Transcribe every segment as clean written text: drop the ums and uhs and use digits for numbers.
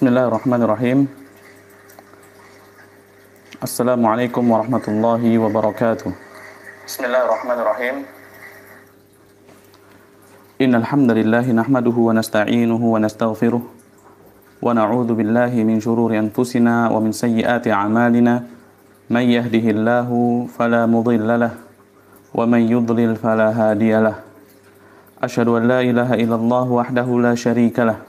Bismillahirrahmanirrahim. Assalamualaikum warahmatullahi wabarakatuh. Bismillahirrahmanirrahim. Innal hamdalillah nahmaduhu wa nasta'inuhu wa nastaghfiruh wa na'udzu billahi min shururi anfusina wa min sayyiati a'malina. May yahdihillahu fala mudilla lahu wa may yudlil fala hadiya lahu. Asyhadu an la ilaha illallah wahdahu la syarika lahu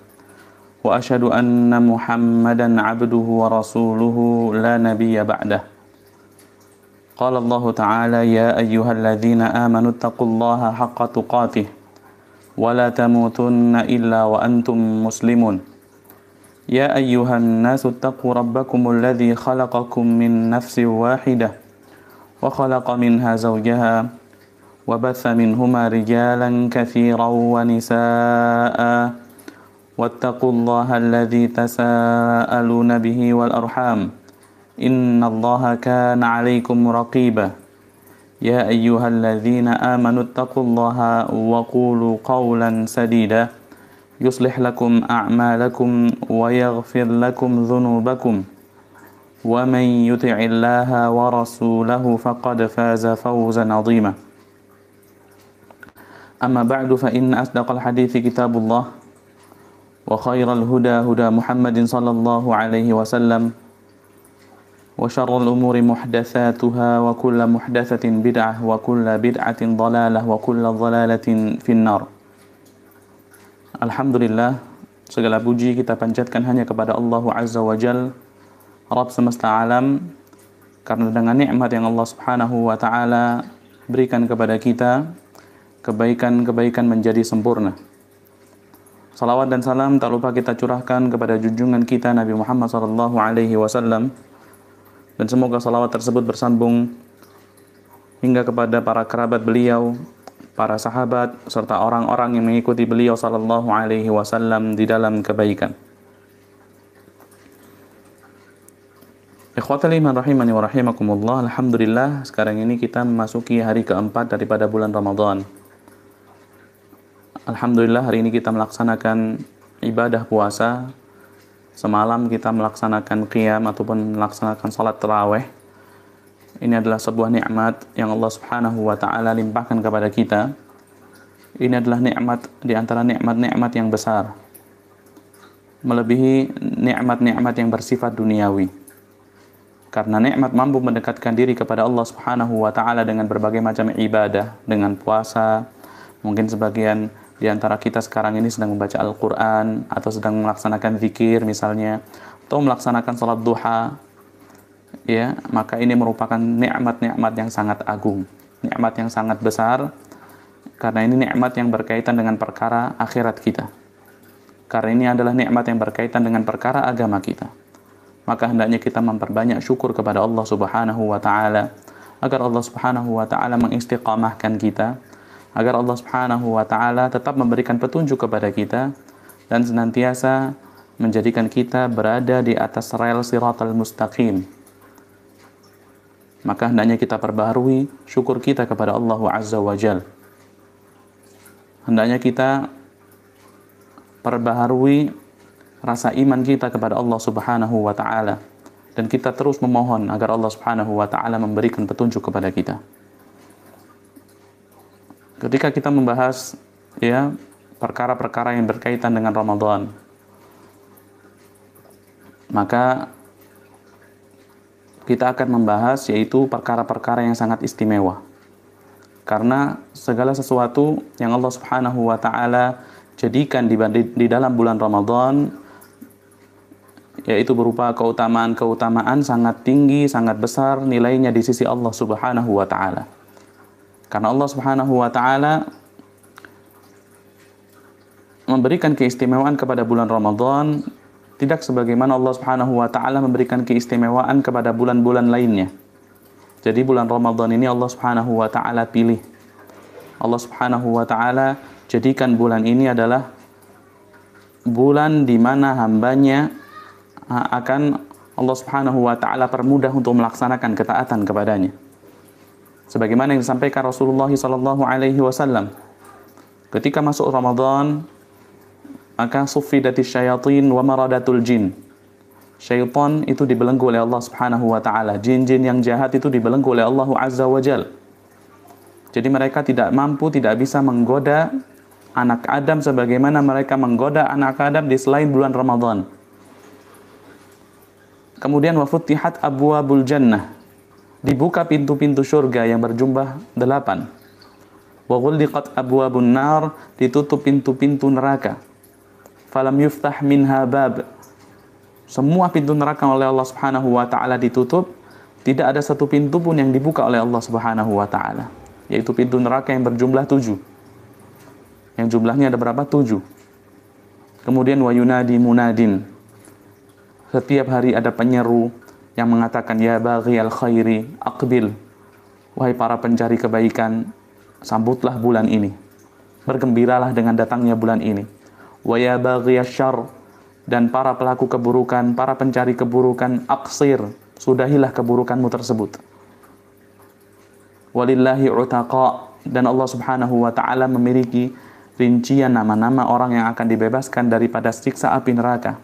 wa asyhadu anna Muhammadan 'abduhu wa rasuluhu la nabiyya ba'dah. Qala Allah Ta'ala ya ayyuhalladzina amanu taqullaha haqqa tuqatih wa la tamutunna illa wa antum muslimun. Ya ayyuhan nasu taqu rabbakumul ladzi khalaqakum min nafsin wahidah wa khalaqa minha zawjaha wa batha minhuma rijalan katsiran wa nisaa'a واتقوا الله الذي تساءلون به والأرحام إن الله كان عليكم رقيبا يا أيها الذين آمنوا اتقوا الله وقولوا قولا سديدا يصلح لكم أعمالكم ويغفر لكم ذنوبكم ومن يطع الله ورسوله فقد فاز فوزا عظيما أما بعد فإن أصدق الحديث كتاب الله وخير الهدى هدى محمد صلى الله عليه وسلم وشر الأمور محدثاتها وكل محدثة بدعة وكل بدعة ضلالة وكل ضلالة في النار. Alhamdulillah, segala puji kita panjatkan hanya kepada Allah Azza wa Jal, Rabb semesta alam, karena dengan nikmat yang Allah Subhanahu wa Ta'ala berikan kepada kita, kebaikan-kebaikan menjadi sempurna. Salawat dan salam tak lupa kita curahkan kepada junjungan kita Nabi Muhammad SAW, dan semoga salawat tersebut bersambung hingga kepada para kerabat beliau, para sahabat, serta orang-orang yang mengikuti beliau SAW di dalam kebaikan. Ikhwatal iman rahimani wa rahimakumullah. Alhamdulillah, sekarang ini kita memasuki hari keempat daripada bulan Ramadan. Alhamdulillah, hari ini kita melaksanakan ibadah puasa. Semalam kita melaksanakan qiyam ataupun melaksanakan salat tarawih. Ini adalah sebuah nikmat yang Allah Subhanahu wa Ta'ala limpahkan kepada kita. Ini adalah nikmat di antara nikmat-nikmat yang besar, melebihi nikmat-nikmat yang bersifat duniawi. Karena nikmat mampu mendekatkan diri kepada Allah Subhanahu wa Ta'ala dengan berbagai macam ibadah, dengan puasa. Mungkin sebagian di antara kita sekarang ini sedang membaca Al-Quran atau sedang melaksanakan zikir misalnya, atau melaksanakan salat duha, ya, maka ini merupakan nikmat-nikmat yang sangat agung, nikmat yang sangat besar, karena ini nikmat yang berkaitan dengan perkara akhirat kita. Karena ini adalah nikmat yang berkaitan dengan perkara agama kita. Maka hendaknya kita memperbanyak syukur kepada Allah Subhanahu wa Ta'ala, agar Allah Subhanahu wa Ta'ala mengistiqamahkan kita, agar Allah Subhanahu wa Ta'ala tetap memberikan petunjuk kepada kita dan senantiasa menjadikan kita berada di atas rel siratal mustaqim. Maka hendaknya kita perbaharui syukur kita kepada Allah Azza wa Jal. Hendaknya kita perbaharui rasa iman kita kepada Allah Subhanahu wa Ta'ala, dan kita terus memohon agar Allah Subhanahu wa Ta'ala memberikan petunjuk kepada kita. Ketika kita membahas perkara-perkara yang berkaitan dengan Ramadan, maka kita akan membahas yaitu perkara-perkara yang sangat istimewa. Karena segala sesuatu yang Allah Subhanahu wa Ta'ala jadikan di dalam bulan Ramadan, yaitu berupa keutamaan-keutamaan sangat tinggi, sangat besar nilainya di sisi Allah Subhanahu wa Ta'ala. Karena Allah Subhanahu wa Ta'ala memberikan keistimewaan kepada bulan Ramadan tidak sebagaimana Allah Subhanahu wa Ta'ala memberikan keistimewaan kepada bulan-bulan lainnya. Jadi bulan Ramadan ini Allah Subhanahu wa Ta'ala pilih. Allah Subhanahu wa Ta'ala jadikan bulan ini adalah bulan di mana hambanya akan Allah Subhanahu wa Ta'ala permudah untuk melaksanakan ketaatan kepadanya. Sebagaimana yang disampaikan Rasulullah SAW, ketika masuk Ramadan, maka suffidatis syayatin wa maradatul jin. Syaitan itu dibelenggu oleh Allah Subhanahu wa taala. Jin-jin yang jahat itu dibelenggu oleh Allah Azza wa Jal. Jadi mereka tidak mampu, tidak bisa menggoda anak Adam sebagaimana mereka menggoda anak Adam di selain bulan Ramadan. Kemudian wa futtihat abwabul jannah. Dibuka pintu-pintu surga yang berjumlah 8. Wa ghulliqat abwabun nar, ditutup pintu-pintu neraka. Falam yuftah minha bab. Semua pintu neraka oleh Allah Subhanahu wa taala ditutup, tidak ada satu pintu pun yang dibuka oleh Allah Subhanahu wa taala, yaitu pintu neraka yang berjumlah 7. Yang jumlahnya ada berapa? 7. Kemudian wa yunadi munadin. Setiap hari ada penyeru yang mengatakan ya baghiyal khairi aqbil. Wahai para pencari kebaikan, sambutlah bulan ini. Bergembiralah dengan datangnya bulan ini. Wa ya baghiyasy syarr, dan para pelaku keburukan, para pencari keburukan, aqsir, sudahilah keburukanmu tersebut. Walillahi utaqa, dan Allah Subhanahu wa taala memiliki rincian nama-nama orang yang akan dibebaskan daripada siksa api neraka.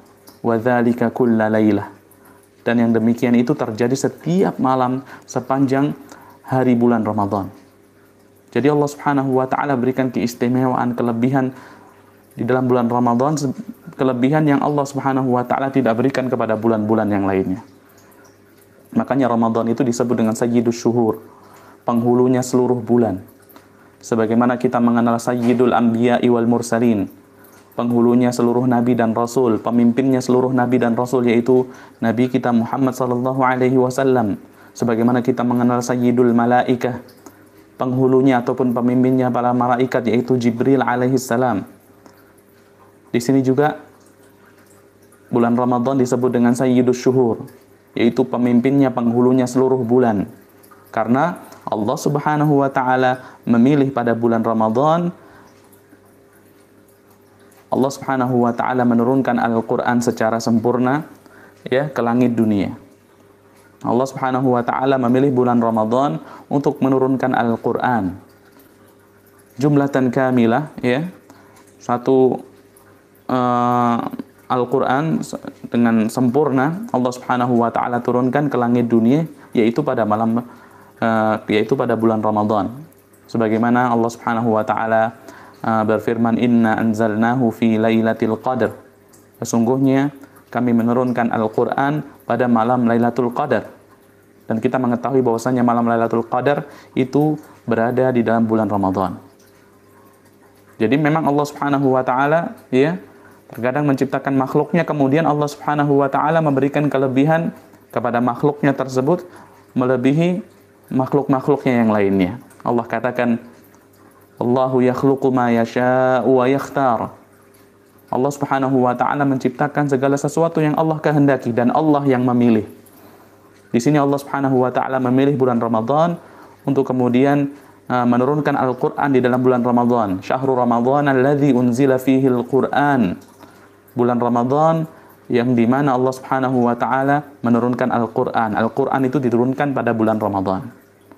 Wa dzalika kulla lailah, dan yang demikian itu terjadi setiap malam sepanjang hari bulan Ramadan. Jadi Allah Subhanahu wa taala berikan keistimewaan, kelebihan di dalam bulan Ramadan, kelebihan yang Allah Subhanahu wa taala tidak berikan kepada bulan-bulan yang lainnya. Makanya Ramadan itu disebut dengan Sayyidus Syuhur, penghulunya seluruh bulan. Sebagaimana kita mengenal Sayyidul Anbiya'i wal Mursalin, penghulunya seluruh nabi dan rasul, pemimpinnya seluruh nabi dan rasul, yaitu Nabi kita Muhammad sallallahu alaihi wasallam. Sebagaimana kita mengenal Sayyidul Malaikah, penghulunya ataupun pemimpinnya para malaikat, yaitu Jibril alaihi salam. Di sini juga bulan Ramadan disebut dengan Sayyidus Syuhur, yaitu pemimpinnya, penghulunya seluruh bulan. Karena Allah Subhanahu wa taala memilih pada bulan Ramadan, Allah Subhanahu wa taala menurunkan Al-Qur'an secara sempurna ya ke langit dunia. Allah Subhanahu wa taala memilih bulan Ramadan untuk menurunkan Al-Qur'an. Jumlatan kamilah ya. Satu Al-Quran dengan sempurna Allah Subhanahu wa taala turunkan ke langit dunia, yaitu pada bulan Ramadan. Sebagaimana Allah Subhanahu wa taala berfirman, inna anzalnahu fi lailatul qadar. Sesungguhnya kami menurunkan Al-Quran pada malam Lailatul Qadar. Dan kita mengetahui bahwasanya malam Lailatul Qadar itu berada di dalam bulan Ramadan. Jadi memang Allah Subhanahu wa taala ya terkadang menciptakan makhluknya, kemudian Allah Subhanahu wa ta'ala memberikan kelebihan kepada makhluknya tersebut melebihi makhluk-makhluknya yang lainnya. Allah katakan, Allahu yakhluqu ma yasha'u wa yakhtar. Allah Subhanahu wa ta'ala menciptakan segala sesuatu yang Allah kehendaki, dan Allah yang memilih. Di sini Allah Subhanahu wa ta'ala memilih bulan Ramadan untuk kemudian menurunkan Al-Quran di dalam bulan Ramadan. Syahrul Ramadan alladzi unzila fihi Al-Quran. Bulan Ramadan yang dimana Allah Subhanahu wa ta'ala menurunkan Al-Quran. Al-Quran itu diturunkan pada bulan Ramadan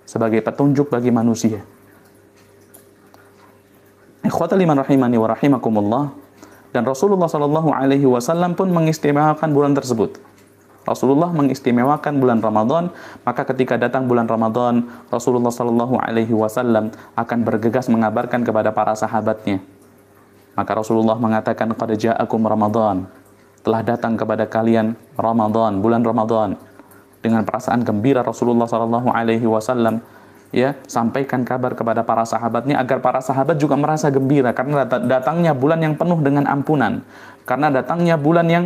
sebagai petunjuk bagi manusia. Ikhwatal iman rahimani wa rahimakumullah. Dan Rasulullah sallallahu alaihi wasallam pun mengistimewakan bulan tersebut. Rasulullah mengistimewakan bulan Ramadan, maka ketika datang bulan Ramadan, Rasulullah sallallahu alaihi wasallam akan bergegas mengabarkan kepada para sahabatnya. Maka Rasulullah mengatakan, qad ja'akum Ramadan, telah datang kepada kalian Ramadan, bulan Ramadan. Dengan perasaan gembira Rasulullah sallallahu alaihi wasallam ya sampaikan kabar kepada para sahabatnya agar para sahabat juga merasa gembira karena datangnya bulan yang penuh dengan ampunan. Karena datangnya bulan yang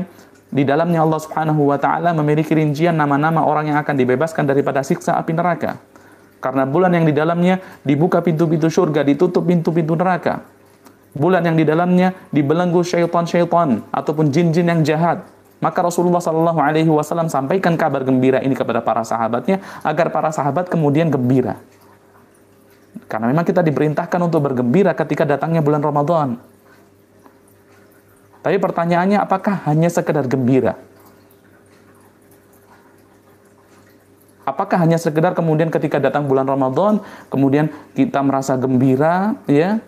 di dalamnya Allah Subhanahu wa taala memiliki rincian nama-nama orang yang akan dibebaskan daripada siksa api neraka. Karena bulan yang di dalamnya dibuka pintu-pintu surga, ditutup pintu-pintu neraka. Bulan yang di dalamnya dibelenggu syaitan-syaitan ataupun jin-jin yang jahat. Maka Rasulullah sallallahu alaihi wasallam sampaikan kabar gembira ini kepada para sahabatnya agar para sahabat kemudian gembira. Karena memang kita diperintahkan untuk bergembira ketika datangnya bulan Ramadan. Tapi pertanyaannya, apakah hanya sekedar gembira? Apakah hanya sekedar kemudian ketika datang bulan Ramadan kemudian kita merasa gembira ya?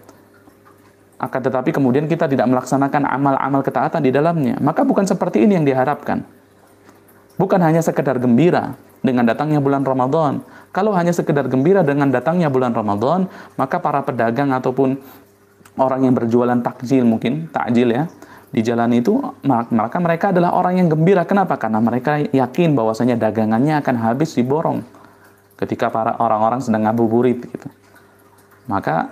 akan tetapi kemudian kita tidak melaksanakan amal-amal ketaatan di dalamnya, maka bukan seperti ini yang diharapkan. Bukan hanya sekedar gembira dengan datangnya bulan Ramadan. Kalau hanya sekedar gembira dengan datangnya bulan Ramadan, maka para pedagang ataupun orang yang berjualan takjil mungkin, takjil ya, di jalan itu, maka mereka adalah orang yang gembira. Kenapa? Karena mereka yakin bahwasanya dagangannya akan habis diborong ketika para orang-orang sedang ngabuburit gitu. Maka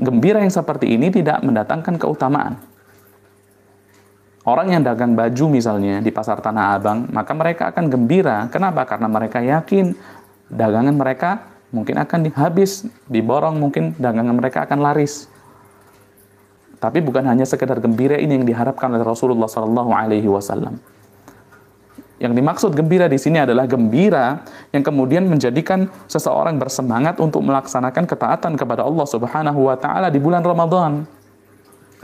gembira yang seperti ini tidak mendatangkan keutamaan. Orang yang dagang baju misalnya di pasar Tanah Abang, maka mereka akan gembira. Kenapa? Karena mereka yakin dagangan mereka mungkin akan habis, diborong, mungkin dagangan mereka akan laris. Tapi bukan hanya sekedar gembira ini yang diharapkan oleh Rasulullah SAW. Yang dimaksud gembira di sini adalah gembira yang kemudian menjadikan seseorang bersemangat untuk melaksanakan ketaatan kepada Allah Subhanahu wa taala di bulan Ramadan.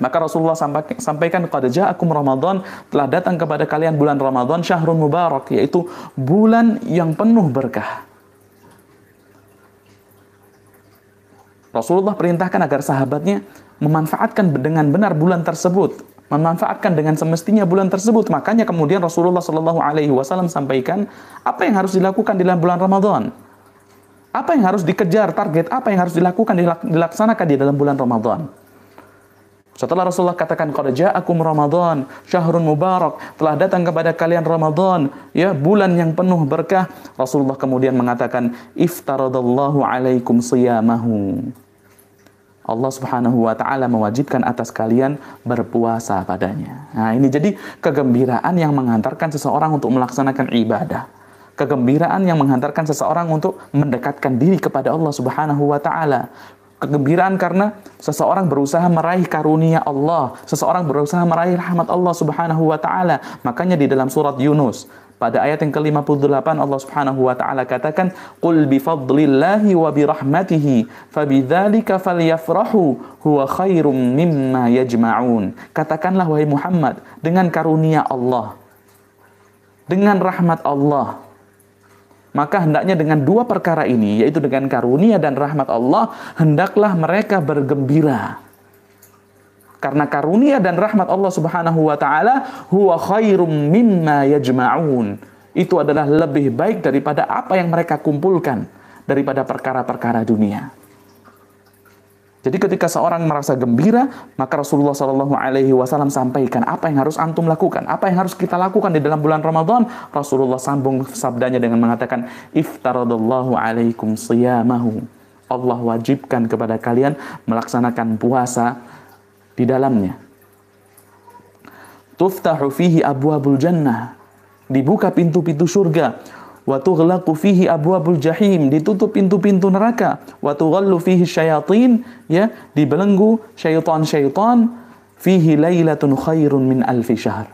Maka Rasulullah sampaikan, qad ja'akum Ramadan, telah datang kepada kalian bulan Ramadan, syahrun mubarak, yaitu bulan yang penuh berkah. Rasulullah perintahkan agar sahabatnya memanfaatkan dengan benar bulan tersebut, memanfaatkan dengan semestinya bulan tersebut. Makanya kemudian Rasulullah SAW sampaikan apa yang harus dilakukan di dalam bulan Ramadan, apa yang harus dikejar, target apa yang harus dilakukan, dilaksanakan di dalam bulan Ramadan. Setelah Rasulullah katakan qad ja'akum Ramadan, syahrun mubarak, telah datang kepada kalian Ramadan, ya, bulan yang penuh berkah, Rasulullah kemudian mengatakan iftaradallahu alaikum siyamahu. Allah Subhanahu wa taala mewajibkan atas kalian berpuasa padanya. Nah, ini jadi kegembiraan yang menghantarkan seseorang untuk melaksanakan ibadah. Kegembiraan yang menghantarkan seseorang untuk mendekatkan diri kepada Allah Subhanahu wa taala. Kegembiraan karena seseorang berusaha meraih karunia Allah, seseorang berusaha meraih rahmat Allah Subhanahu wa taala. Makanya di dalam surat Yunus pada ayat yang ke-58 Allah Subhanahu wa taala katakan, "Qul bi fadlillahi wa bi rahmatihi fabidzalika falyafrahu huwa khairum mimma yajma'un." Katakanlah wahai Muhammad, dengan karunia Allah, dengan rahmat Allah, maka hendaknya dengan dua perkara ini, yaitu dengan karunia dan rahmat Allah, hendaklah mereka bergembira. Karena karunia dan rahmat Allah Subhanahu wa taala huwa khairum mimma yajma'un. Itu adalah lebih baik daripada apa yang mereka kumpulkan daripada perkara-perkara dunia. Jadi ketika seorang merasa gembira, maka Rasulullah SAW sampaikan apa yang harus antum lakukan, apa yang harus kita lakukan di dalam bulan Ramadan. Rasulullah sambung sabdanya dengan mengatakan, iftaradallahu alaikum siyamahu. Allah wajibkan kepada kalian melaksanakan puasa di dalamnya. Tuftahu fihi abwabul jannah. Dibuka pintu-pintu surga. Wa tughlaqu fihi abwabul jahim, ditutup pintu-pintu neraka. Wa tughallu fihi syayatin, ya, dibelenggu syaitan-syaitan. Fihi lailatun khairun min alfi syahr.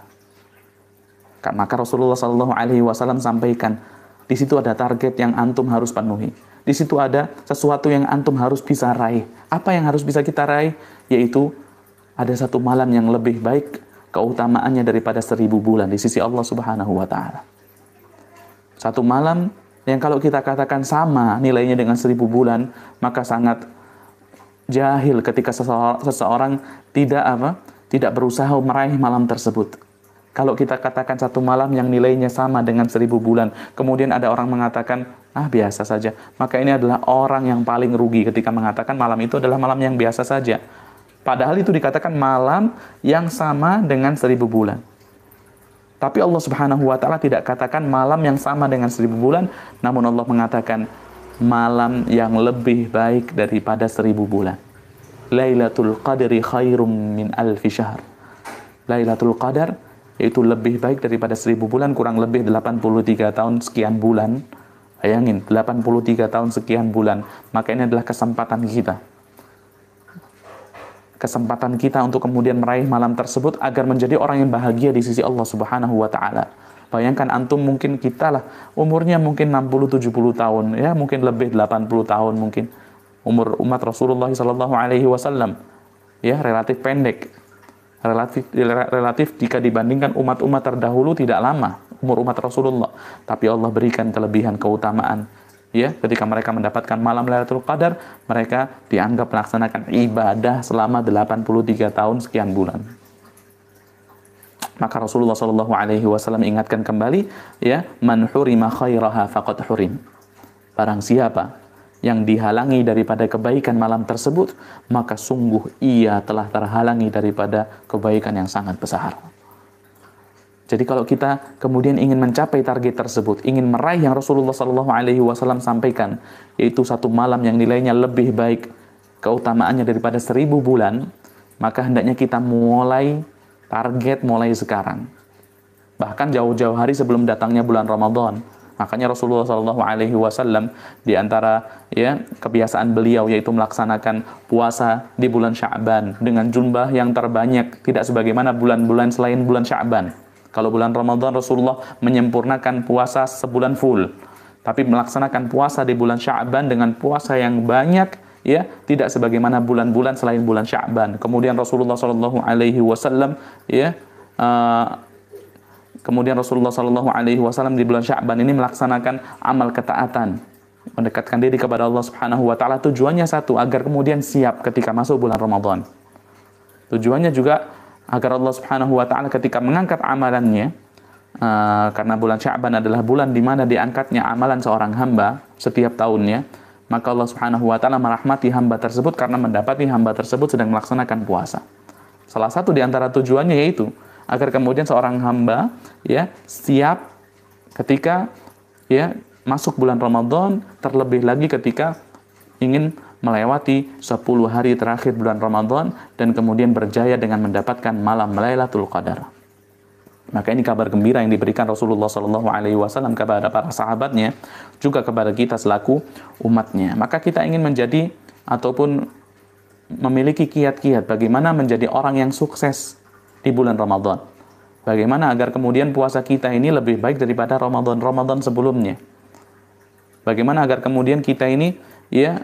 Maka Rasulullah SAW sampaikan, di situ ada target yang antum harus penuhi. Di situ ada sesuatu yang antum harus bisa raih. Apa yang harus bisa kita raih? Yaitu ada satu malam yang lebih baik keutamaannya daripada 1000 bulan di sisi Allah Subhanahu wa taala. Satu malam yang kalau kita katakan sama nilainya dengan 1000 bulan, maka sangat jahil ketika seseorang tidak berusaha meraih malam tersebut. Kalau kita katakan satu malam yang nilainya sama dengan 1000 bulan, kemudian ada orang mengatakan, biasa saja, maka ini adalah orang yang paling rugi ketika mengatakan malam itu adalah malam yang biasa saja. Padahal itu dikatakan malam yang sama dengan 1000 bulan. Tapi Allah Subhanahu wa taala tidak katakan malam yang sama dengan 1000 bulan, namun Allah mengatakan malam yang lebih baik daripada 1000 bulan. Lailatul Qadri khairum min alfi syahr. Lailatul Qadar yaitu lebih baik daripada 1000 bulan, kurang lebih 83 tahun sekian bulan. Bayangin, 83 tahun sekian bulan. Maka ini adalah kesempatan kita. Kesempatan kita untuk kemudian meraih malam tersebut agar menjadi orang yang bahagia di sisi Allah Subhanahu wa taala. Bayangkan antum, mungkin kita lah umurnya mungkin 60-70 tahun, ya mungkin lebih 80 tahun mungkin. Umur umat Rasulullah SAW ya relatif pendek. Relatif jika dibandingkan umat-umat terdahulu tidak lama umur umat Rasulullah. Tapi Allah berikan kelebihan keutamaan ya, ketika mereka mendapatkan malam Lailatul Qadar, mereka dianggap melaksanakan ibadah selama 83 tahun sekian bulan. Maka Rasulullah Shallallahu Alaihi Wasallam ingatkan kembali, ya, man hurima khairaha faqad hurim. Barang siapa yang dihalangi daripada kebaikan malam tersebut, maka sungguh ia telah terhalangi daripada kebaikan yang sangat besar. Jadi kalau kita kemudian ingin mencapai target tersebut, ingin meraih yang Rasulullah Shallallahu Alaihi Wasallam sampaikan, yaitu satu malam yang nilainya lebih baik keutamaannya daripada 1000 bulan, maka hendaknya kita mulai target mulai sekarang. Bahkan jauh-jauh hari sebelum datangnya bulan Ramadan. Makanya Rasulullah Shallallahu Alaihi Wasallam di antara, ya, kebiasaan beliau yaitu melaksanakan puasa di bulan Sya'ban dengan jumlah yang terbanyak, tidak sebagaimana bulan-bulan selain bulan Sya'ban. Kalau bulan Ramadan Rasulullah menyempurnakan puasa sebulan full, tapi melaksanakan puasa di bulan Sya'ban dengan puasa yang banyak, ya, tidak sebagaimana bulan-bulan selain bulan Sya'ban. Kemudian Rasulullah Shallallahu Alaihi Wasallam, ya, kemudian Rasulullah Shallallahu Alaihi Wasallam di bulan Sya'ban ini melaksanakan amal ketaatan, mendekatkan diri kepada Allah Subhanahu Wa Taala. Tujuannya satu, agar kemudian siap ketika masuk bulan Ramadan. Tujuannya juga agar Allah Subhanahu Wa Taala ketika mengangkat amalannya, karena bulan Sya'ban adalah bulan di mana diangkatnya amalan seorang hamba setiap tahunnya, maka Allah Subhanahu Wa Taala merahmati hamba tersebut karena mendapati hamba tersebut sedang melaksanakan puasa. Salah satu di antara tujuannya yaitu agar kemudian seorang hamba, ya, siap ketika, ya, masuk bulan Ramadan, terlebih lagi ketika ingin melewati 10 hari terakhir bulan Ramadan dan kemudian berjaya dengan mendapatkan malam Lailatul Qadar. Maka ini kabar gembira yang diberikan Rasulullah Shallallahu Alaihi Wasallam kepada para sahabatnya, juga kepada kita selaku umatnya. Maka kita ingin menjadi ataupun memiliki kiat-kiat bagaimana menjadi orang yang sukses di bulan Ramadan. Bagaimana agar kemudian puasa kita ini lebih baik daripada Ramadan sebelumnya. Bagaimana agar kemudian kita ini, ya,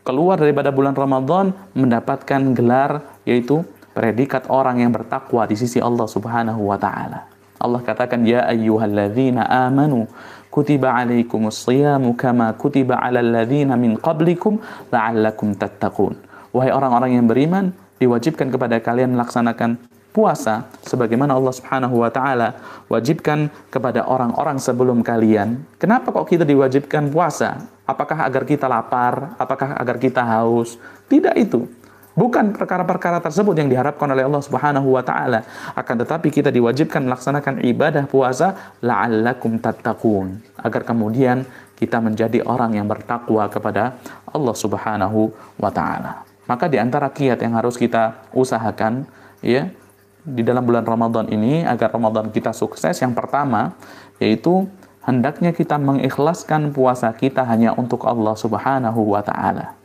keluar daripada bulan Ramadan mendapatkan gelar yaitu predikat orang yang bertakwa di sisi Allah Subhanahu Wa Taala. Allah katakan, ya ayyuhalladzina amanu kutiba alaikumus shiyamu kama kutiba alal ladzina min qablikum la'allakum tattaqun. Wahai orang-orang yang beriman, diwajibkan kepada kalian melaksanakan puasa sebagaimana Allah Subhanahu Wa Taala wajibkan kepada orang-orang sebelum kalian. Kenapa kok kita diwajibkan puasa? Apakah agar kita lapar? Apakah agar kita haus? Tidak itu. Bukan perkara-perkara tersebut yang diharapkan oleh Allah Subhanahu Wa Taala. Akan tetapi kita diwajibkan melaksanakan ibadah puasa la'allakum tattaqun, agar kemudian kita menjadi orang yang bertakwa kepada Allah Subhanahu Wa Taala. Maka di antara kiat yang harus kita usahakan, ya, di dalam bulan Ramadan ini agar Ramadan kita sukses, yang pertama yaitu hendaknya kita mengikhlaskan puasa kita hanya untuk Allah Subhanahu Wa Taala.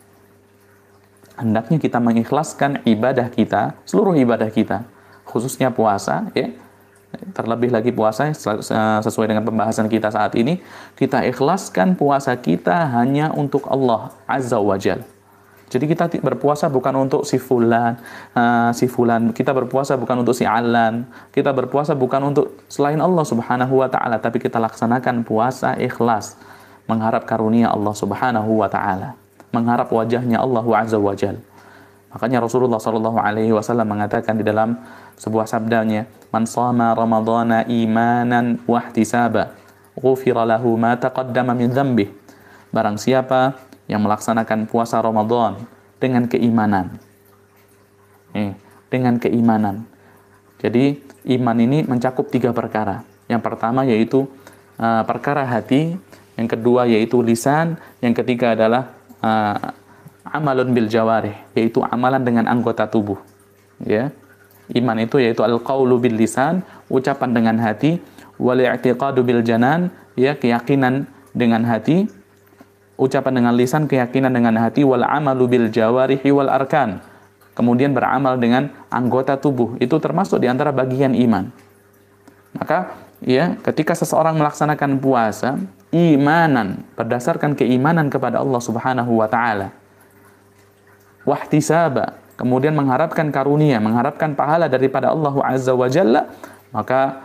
Hendaknya kita mengikhlaskan ibadah kita, seluruh ibadah kita, khususnya puasa, ya. Terlebih lagi puasa, sesuai dengan pembahasan kita saat ini, kita ikhlaskan puasa kita hanya untuk Allah Azza wa Jalla. Jadi kita berpuasa bukan untuk si fulan, kita berpuasa bukan untuk si alan, kita berpuasa bukan untuk selain Allah Subhanahu Wa Taala, tapi kita laksanakan puasa ikhlas, mengharap karunia Allah Subhanahu Wa Taala, mengharap wajahnya Allah Azza wa Jalla. Makanya Rasulullah Shallallahu Alaihi Wasallam mengatakan di dalam sebuah sabdanya, man shama ramadhana imanan wahtisaba ghufira lahu ma taqaddama min dzambih. Barang siapa yang melaksanakan puasa Ramadan dengan keimanan. Dengan keimanan. Jadi iman ini mencakup 3 perkara. Yang pertama yaitu perkara hati, yang kedua yaitu lisan, yang ketiga adalah amalun bil jawarih, yaitu amalan dengan anggota tubuh. Ya. Iman itu yaitu al-qaulu bil lisan, ucapan dengan hati, wal i'tiqadu bil janan, ya, keyakinan dengan hati, ucapan dengan lisan, keyakinan dengan hati, wal amalu bil jawarihi wal arkan. Kemudian beramal dengan anggota tubuh. Itu termasuk di antara bagian iman. Maka, ya, ketika seseorang melaksanakan puasa, imanan, berdasarkan keimanan kepada Allah Subhanahu Wa Taala, wahtisaba, kemudian mengharapkan karunia, mengharapkan pahala daripada Allah Azza wa Jalla, maka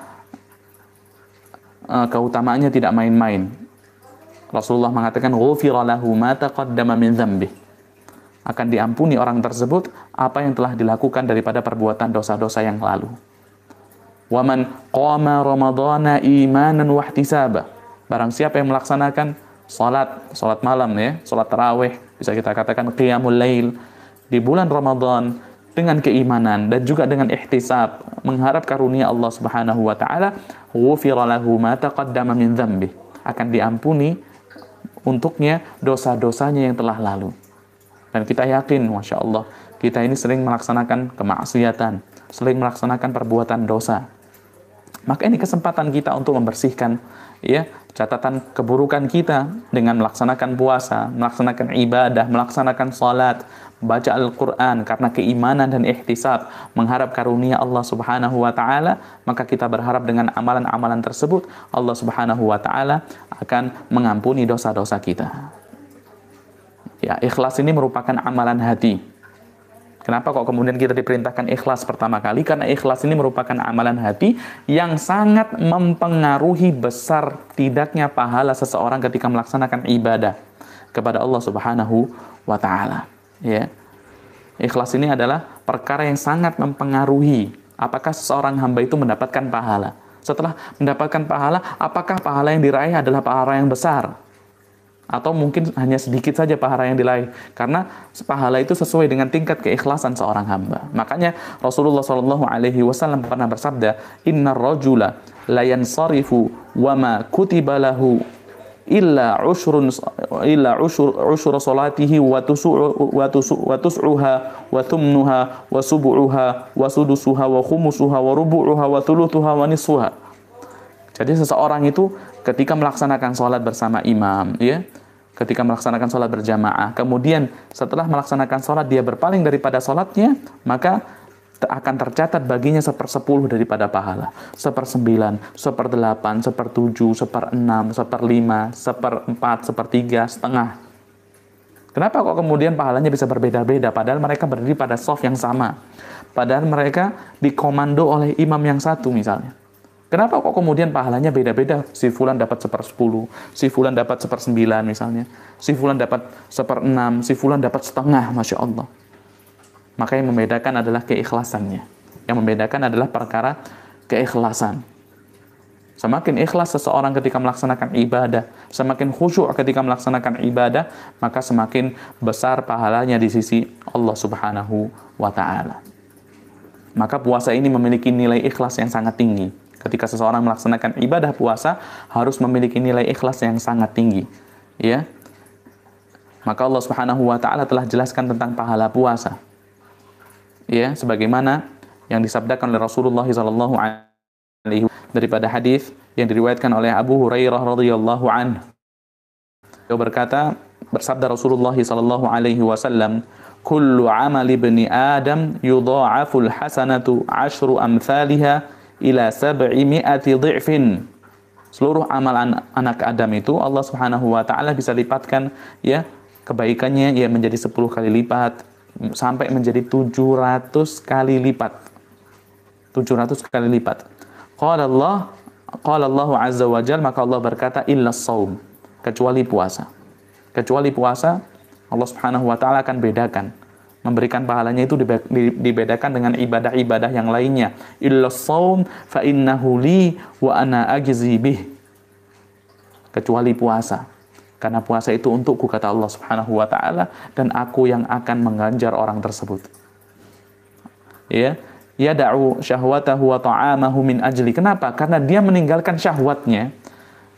keutamaannya tidak main-main. Rasulullah mengatakan ghufira lahu ma taqaddama min dzambih. Akan diampuni orang tersebut apa yang telah dilakukan daripada perbuatan dosa-dosa yang lalu. Wa man qama ramadhana imanan wa ihtisaba. Barang siapa yang melaksanakan salat malam ya, salat tarawih, bisa kita katakan qiyamul lail di bulan Ramadan dengan keimanan dan juga dengan ihtisab, mengharap karunia Allah Subhanahu wa taala, ghufira lahu ma taqaddama min dzambih. Akan diampuni untuknya dosa-dosanya yang telah lalu. Dan kita yakin, Masya Allah, kita ini sering melaksanakan kemaksiatan, sering melaksanakan perbuatan dosa. Maka ini kesempatan kita untuk membersihkan ya catatan keburukan kita dengan melaksanakan puasa, melaksanakan ibadah, melaksanakan salat, baca Al-Quran karena keimanan dan ihtisab, mengharap karunia Allah Subhanahu wa taala. Maka kita berharap dengan amalan-amalan tersebut Allah Subhanahu wa taala akan mengampuni dosa-dosa kita. Ya, ikhlas ini merupakan amalan hati. Kenapa kok kemudian kita diperintahkan ikhlas pertama kali? Karena ikhlas ini merupakan amalan hati yang sangat mempengaruhi besar tidaknya pahala seseorang ketika melaksanakan ibadah kepada Allah Subhanahu wa taala. Ya. Ikhlas ini adalah perkara yang sangat mempengaruhi apakah seseorang hamba itu mendapatkan pahala. Setelah mendapatkan pahala, apakah pahala yang diraih adalah pahala yang besar? Atau mungkin hanya sedikit saja pahala yang diraih, karena pahala itu sesuai dengan tingkat keikhlasan seorang hamba. Makanya Rasulullah SAW pernah bersabda, Innar rajula la yansarifu wa ma kutiba lahu illa ushur salatihi wa tus'uha wa thumnuha wa subu'uha wa sudusuha wa khumusuha wa rubu'uha wa thuluthuha wa nisfuha. Jadi seseorang itu ketika melaksanakan sholat bersama imam, ya, ketika melaksanakan sholat berjamaah, kemudian setelah melaksanakan sholat dia berpaling daripada sholatnya, maka akan tercatat baginya 1/10 daripada pahala, 1/9, 1/8, 1/7, 1/6, 1/5, 1/4, 1/3, setengah. Kenapa kok kemudian pahalanya bisa berbeda-beda? Padahal mereka berdiri pada shaf yang sama. Padahal mereka dikomando oleh imam yang satu misalnya. Kenapa kok kemudian pahalanya beda-beda? Si fulan dapat 1/10, si fulan dapat 1/9 misalnya, si fulan dapat 1/6, si fulan dapat setengah, Masya Allah. Maka yang membedakan adalah keikhlasannya. Yang membedakan adalah perkara keikhlasan. Semakin ikhlas seseorang ketika melaksanakan ibadah, semakin khusyuk ketika melaksanakan ibadah, maka semakin besar pahalanya di sisi Allah Subhanahu wa ta'ala. Maka puasa ini memiliki nilai ikhlas yang sangat tinggi. Ketika seseorang melaksanakan ibadah puasa, harus memiliki nilai ikhlas yang sangat tinggi. Ya. Maka Allah Subhanahu wa ta'ala telah jelaskan tentang pahala puasa. Ya, sebagaimana yang disabdakan oleh Rasulullah sallallahu alaihi wasallam daripada hadis yang diriwayatkan oleh Abu Hurairah radhiyallahu anhu. Beliau berkata, bersabda Rasulullah sallallahu alaihi wasallam, "Kullu 'amali ibni Adam yudha'aful hasanatu 'ashru amsalha ila 700 dhi'fin." Seluruh amalan anak Adam itu Allah Subhanahu wa taala bisa lipatkan ya kebaikannya ya menjadi 10 kali lipat sampai menjadi 700 kali lipat. 700 kali lipat. Qala Allah azza wa jalla, maka Allah berkata illa shaum, kecuali puasa. Kecuali puasa Allah Subhanahu wa taala akan bedakan, memberikan pahalanya itu dibedakan dengan ibadah-ibadah yang lainnya. Illa shaum fa innahu li wa ana ajzi bih. Kecuali puasa. Karena puasa itu untukku, kata Allah Subhanahu wa taala, dan aku yang akan mengganjar orang tersebut. Ya, yada'u syahwatahu wa ta'amahu min ajli. Kenapa? Karena dia meninggalkan syahwatnya.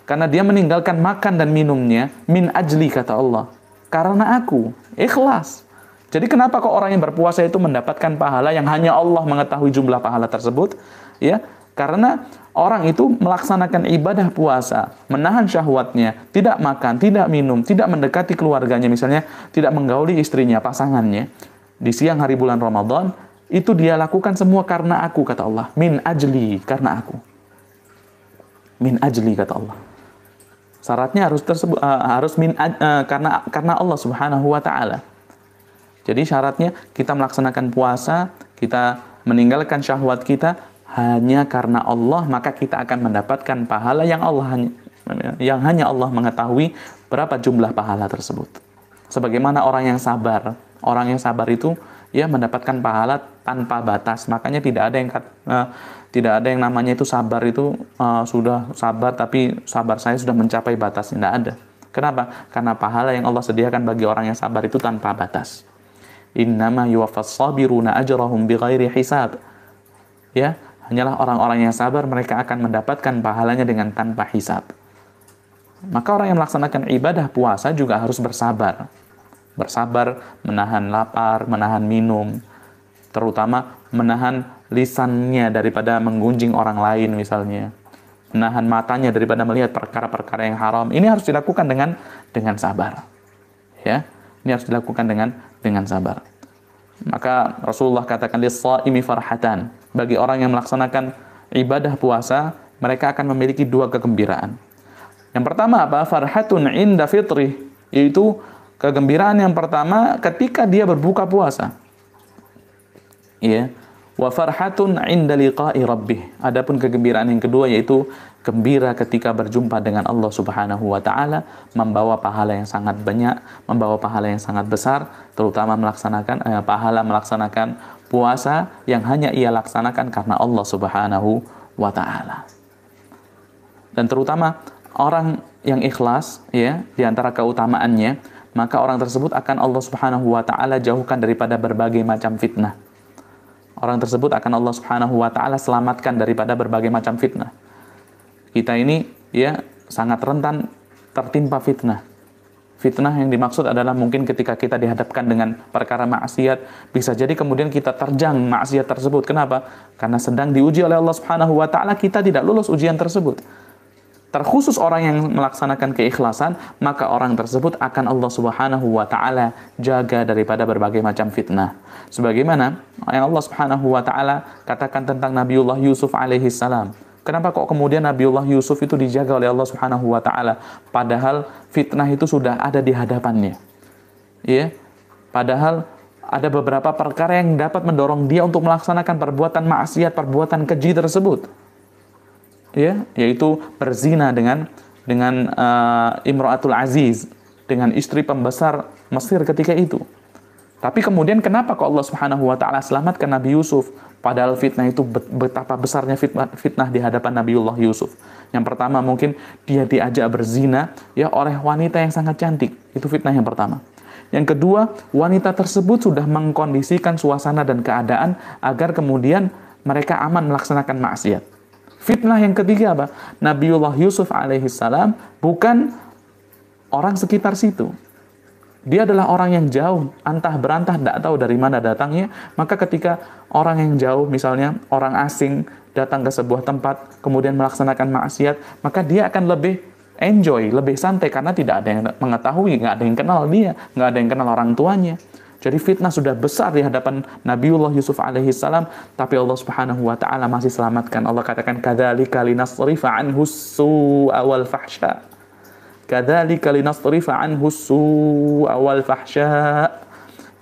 Karena dia meninggalkan makan dan minumnya min ajli, kata Allah. Karena aku ikhlas. Jadi kenapa kok orang yang berpuasa itu mendapatkan pahala yang hanya Allah mengetahui jumlah pahala tersebut? Ya, karena orang itu melaksanakan ibadah puasa, menahan syahwatnya, tidak makan, tidak minum, tidak mendekati keluarganya, misalnya tidak menggauli istrinya, pasangannya, di siang hari bulan Ramadan, itu dia lakukan semua karena aku, kata Allah. Min ajli, karena aku. Min ajli, kata Allah. Syaratnya harus karena Allah Subhanahu wa taala. Jadi syaratnya kita melaksanakan puasa, kita meninggalkan syahwat kita hanya karena Allah, maka kita akan mendapatkan pahala yang hanya Allah mengetahui berapa jumlah pahala tersebut. Sebagaimana orang yang sabar itu ya mendapatkan pahala tanpa batas. Makanya tidak ada yang namanya itu sabar itu sudah sabar tapi sabar saya sudah mencapai batas. Tidak ada. Kenapa? Karena pahala yang Allah sediakan bagi orang yang sabar itu tanpa batas. Innama yuwaffas sabiruna ajrahum bighairi hisab. Ya, hanyalah orang-orang yang sabar mereka akan mendapatkan pahalanya dengan tanpa hisab. Maka orang yang melaksanakan ibadah puasa juga harus bersabar. Bersabar, menahan lapar, menahan minum, terutama menahan lisannya daripada menggunjing orang lain misalnya. Menahan matanya daripada melihat perkara-perkara yang haram. Ini harus dilakukan dengan sabar. Ya, ini harus dilakukan dengan sabar. Maka Rasulullah katakan lis-shaimi farhatan. Bagi orang yang melaksanakan ibadah puasa, mereka akan memiliki dua kegembiraan. Yang pertama apa? Farhatun inda fitrih, yaitu kegembiraan yang pertama ketika dia berbuka puasa. Ya. Wa farhatun inda liqa'i rabbih. Adapun kegembiraan yang kedua yaitu gembira ketika berjumpa dengan Allah Subhanahu wa taala, membawa pahala yang sangat banyak, membawa pahala yang sangat besar, terutama pahala melaksanakan puasa yang hanya ia laksanakan karena Allah Subhanahu wa taala. Dan terutama orang yang ikhlas ya, di antara keutamaannya, maka orang tersebut akan Allah Subhanahu wa taala jauhkan daripada berbagai macam fitnah. Orang tersebut akan Allah Subhanahu wa taala selamatkan daripada berbagai macam fitnah. Kita ini ya sangat rentan tertimpa fitnah. Fitnah yang dimaksud adalah mungkin ketika kita dihadapkan dengan perkara maksiat, bisa jadi kemudian kita terjang maksiat tersebut. Kenapa? Karena sedang diuji oleh Allah Subhanahu wa taala, kita tidak lulus ujian tersebut. Terkhusus orang yang melaksanakan keikhlasan, maka orang tersebut akan Allah Subhanahu wa taala jaga daripada berbagai macam fitnah. Sebagaimana yang Allah Subhanahu wa taala katakan tentang Nabiullah Yusuf alaihi salam. Kenapa kok kemudian Nabiullah Yusuf itu dijaga oleh Allah Subhanahu wa taala padahal fitnah itu sudah ada di hadapannya. Ya. Padahal ada beberapa perkara yang dapat mendorong dia untuk melaksanakan perbuatan maksiat, perbuatan keji tersebut. Ya, yaitu berzina dengan Imra'atul Aziz, dengan istri pembesar Mesir ketika itu. Tapi kemudian kenapa kok Allah Subhanahu wa taala selamatkan Nabi Yusuf padahal fitnah itu betapa besarnya fitnah di hadapan Nabiullah Yusuf. Yang pertama mungkin dia diajak berzina ya oleh wanita yang sangat cantik. Itu fitnah yang pertama. Yang kedua, wanita tersebut sudah mengkondisikan suasana dan keadaan agar kemudian mereka aman melaksanakan maksiat. Fitnah yang ketiga apa? Nabiullah Yusuf alaihissalam bukan orang sekitar situ. Dia adalah orang yang jauh, antah berantah, tidak tahu dari mana datangnya. Maka ketika orang yang jauh, misalnya orang asing datang ke sebuah tempat, kemudian melaksanakan maksiat, maka dia akan lebih enjoy, lebih santai, karena tidak ada yang mengetahui, nggak ada yang kenal dia, nggak ada yang kenal orang tuanya. Jadi fitnah sudah besar di hadapan Nabiullah Yusuf alaihissalam, tapi Allah Subhanahu wa taala masih selamatkan. Allah katakan kadzalika linasrifa anhu as-su'a wal fahsya. Kadzalika linasrifa anhu as-su'a wal fahsya.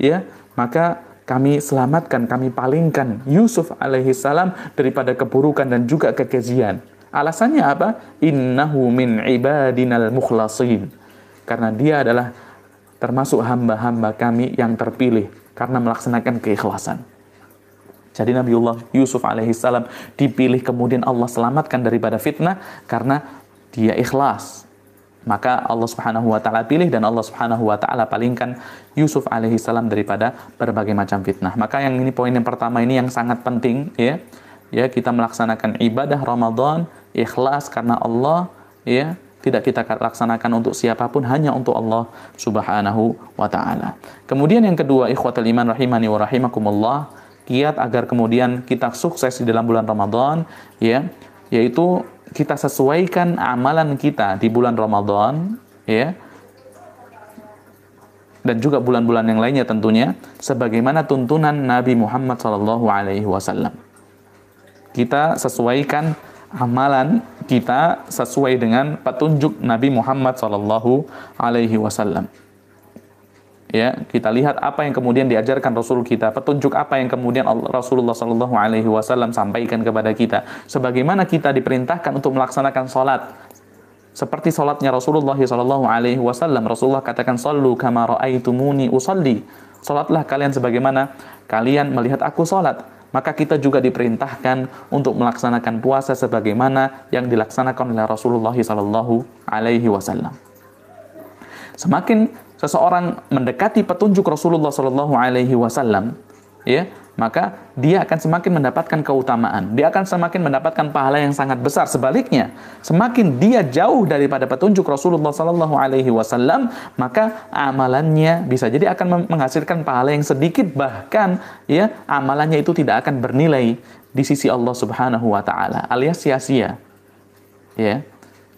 Ya, maka kami selamatkan, kami palingkan Yusuf alaihissalam daripada keburukan dan juga kekejian. Alasannya apa? Innahu min ibadinal mukhlasin. Karena dia adalah termasuk hamba-hamba kami yang terpilih karena melaksanakan keikhlasan. Jadi Nabiullah Yusuf alaihissalam dipilih kemudian Allah selamatkan daripada fitnah karena dia ikhlas. Maka Allah Subhanahu wa taala pilih dan Allah Subhanahu wa taala palingkan Yusuf alaihissalam daripada berbagai macam fitnah. Maka yang ini poin yang pertama ini yang sangat penting ya. Ya, kita melaksanakan ibadah Ramadan ikhlas karena Allah ya. Tidak kita laksanakan untuk siapapun, hanya untuk Allah Subhanahu wa ta'ala. Kemudian yang kedua, ikhwatul iman rahimani wa rahimakumullah, kiat agar kemudian kita sukses di dalam bulan Ramadan, ya, yaitu kita sesuaikan amalan kita di bulan Ramadan, ya, dan juga bulan-bulan yang lainnya tentunya, sebagaimana tuntunan Nabi Muhammad SAW. Kita sesuaikan amalan kita sesuai dengan petunjuk Nabi Muhammad SAW. Ya, kita lihat apa yang kemudian diajarkan Rasul kita, petunjuk apa yang kemudian Rasulullah SAW sampaikan kepada kita. Sebagaimana kita diperintahkan untuk melaksanakan sholat, seperti salatnya Rasulullah sallallahu alaihi wasallam. Rasulullah katakan, "Shallu kama raaitumuni usalli." Salatlah kalian sebagaimana kalian melihat aku salat. Maka kita juga diperintahkan untuk melaksanakan puasa sebagaimana yang dilaksanakan oleh Rasulullah sallallahu alaihi wasallam. Semakin seseorang mendekati petunjuk Rasulullah sallallahu alaihi wasallam, ya, maka dia akan semakin mendapatkan keutamaan. Dia akan semakin mendapatkan pahala yang sangat besar. Sebaliknya, semakin dia jauh daripada petunjuk Rasulullah sallallahu alaihi wasallam, maka amalannya bisa jadi akan menghasilkan pahala yang sedikit, bahkan ya, amalannya itu tidak akan bernilai di sisi Allah Subhanahu wa taala, alias sia-sia. Ya.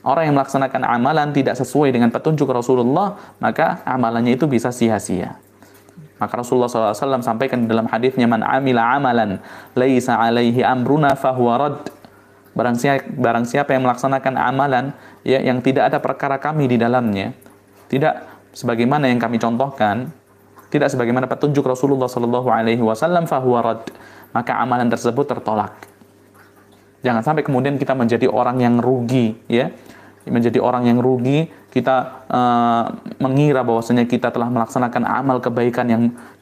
Orang yang melaksanakan amalan tidak sesuai dengan petunjuk Rasulullah, maka amalannya itu bisa sia-sia. Maka Rasulullah SAW sampaikan dalam hadisnya, "Man amila amalan laisa alaihi amruna fahuwa rad." Barang siapa yang melaksanakan amalan ya, yang tidak ada perkara kami di dalamnya, tidak sebagaimana yang kami contohkan, tidak sebagaimana petunjuk Rasulullah SAW, fahuwa rad, maka amalan tersebut tertolak. Jangan sampai kemudian kita menjadi orang yang rugi, ya. Menjadi orang yang rugi, kita mengira bahwasanya kita telah melaksanakan amal kebaikan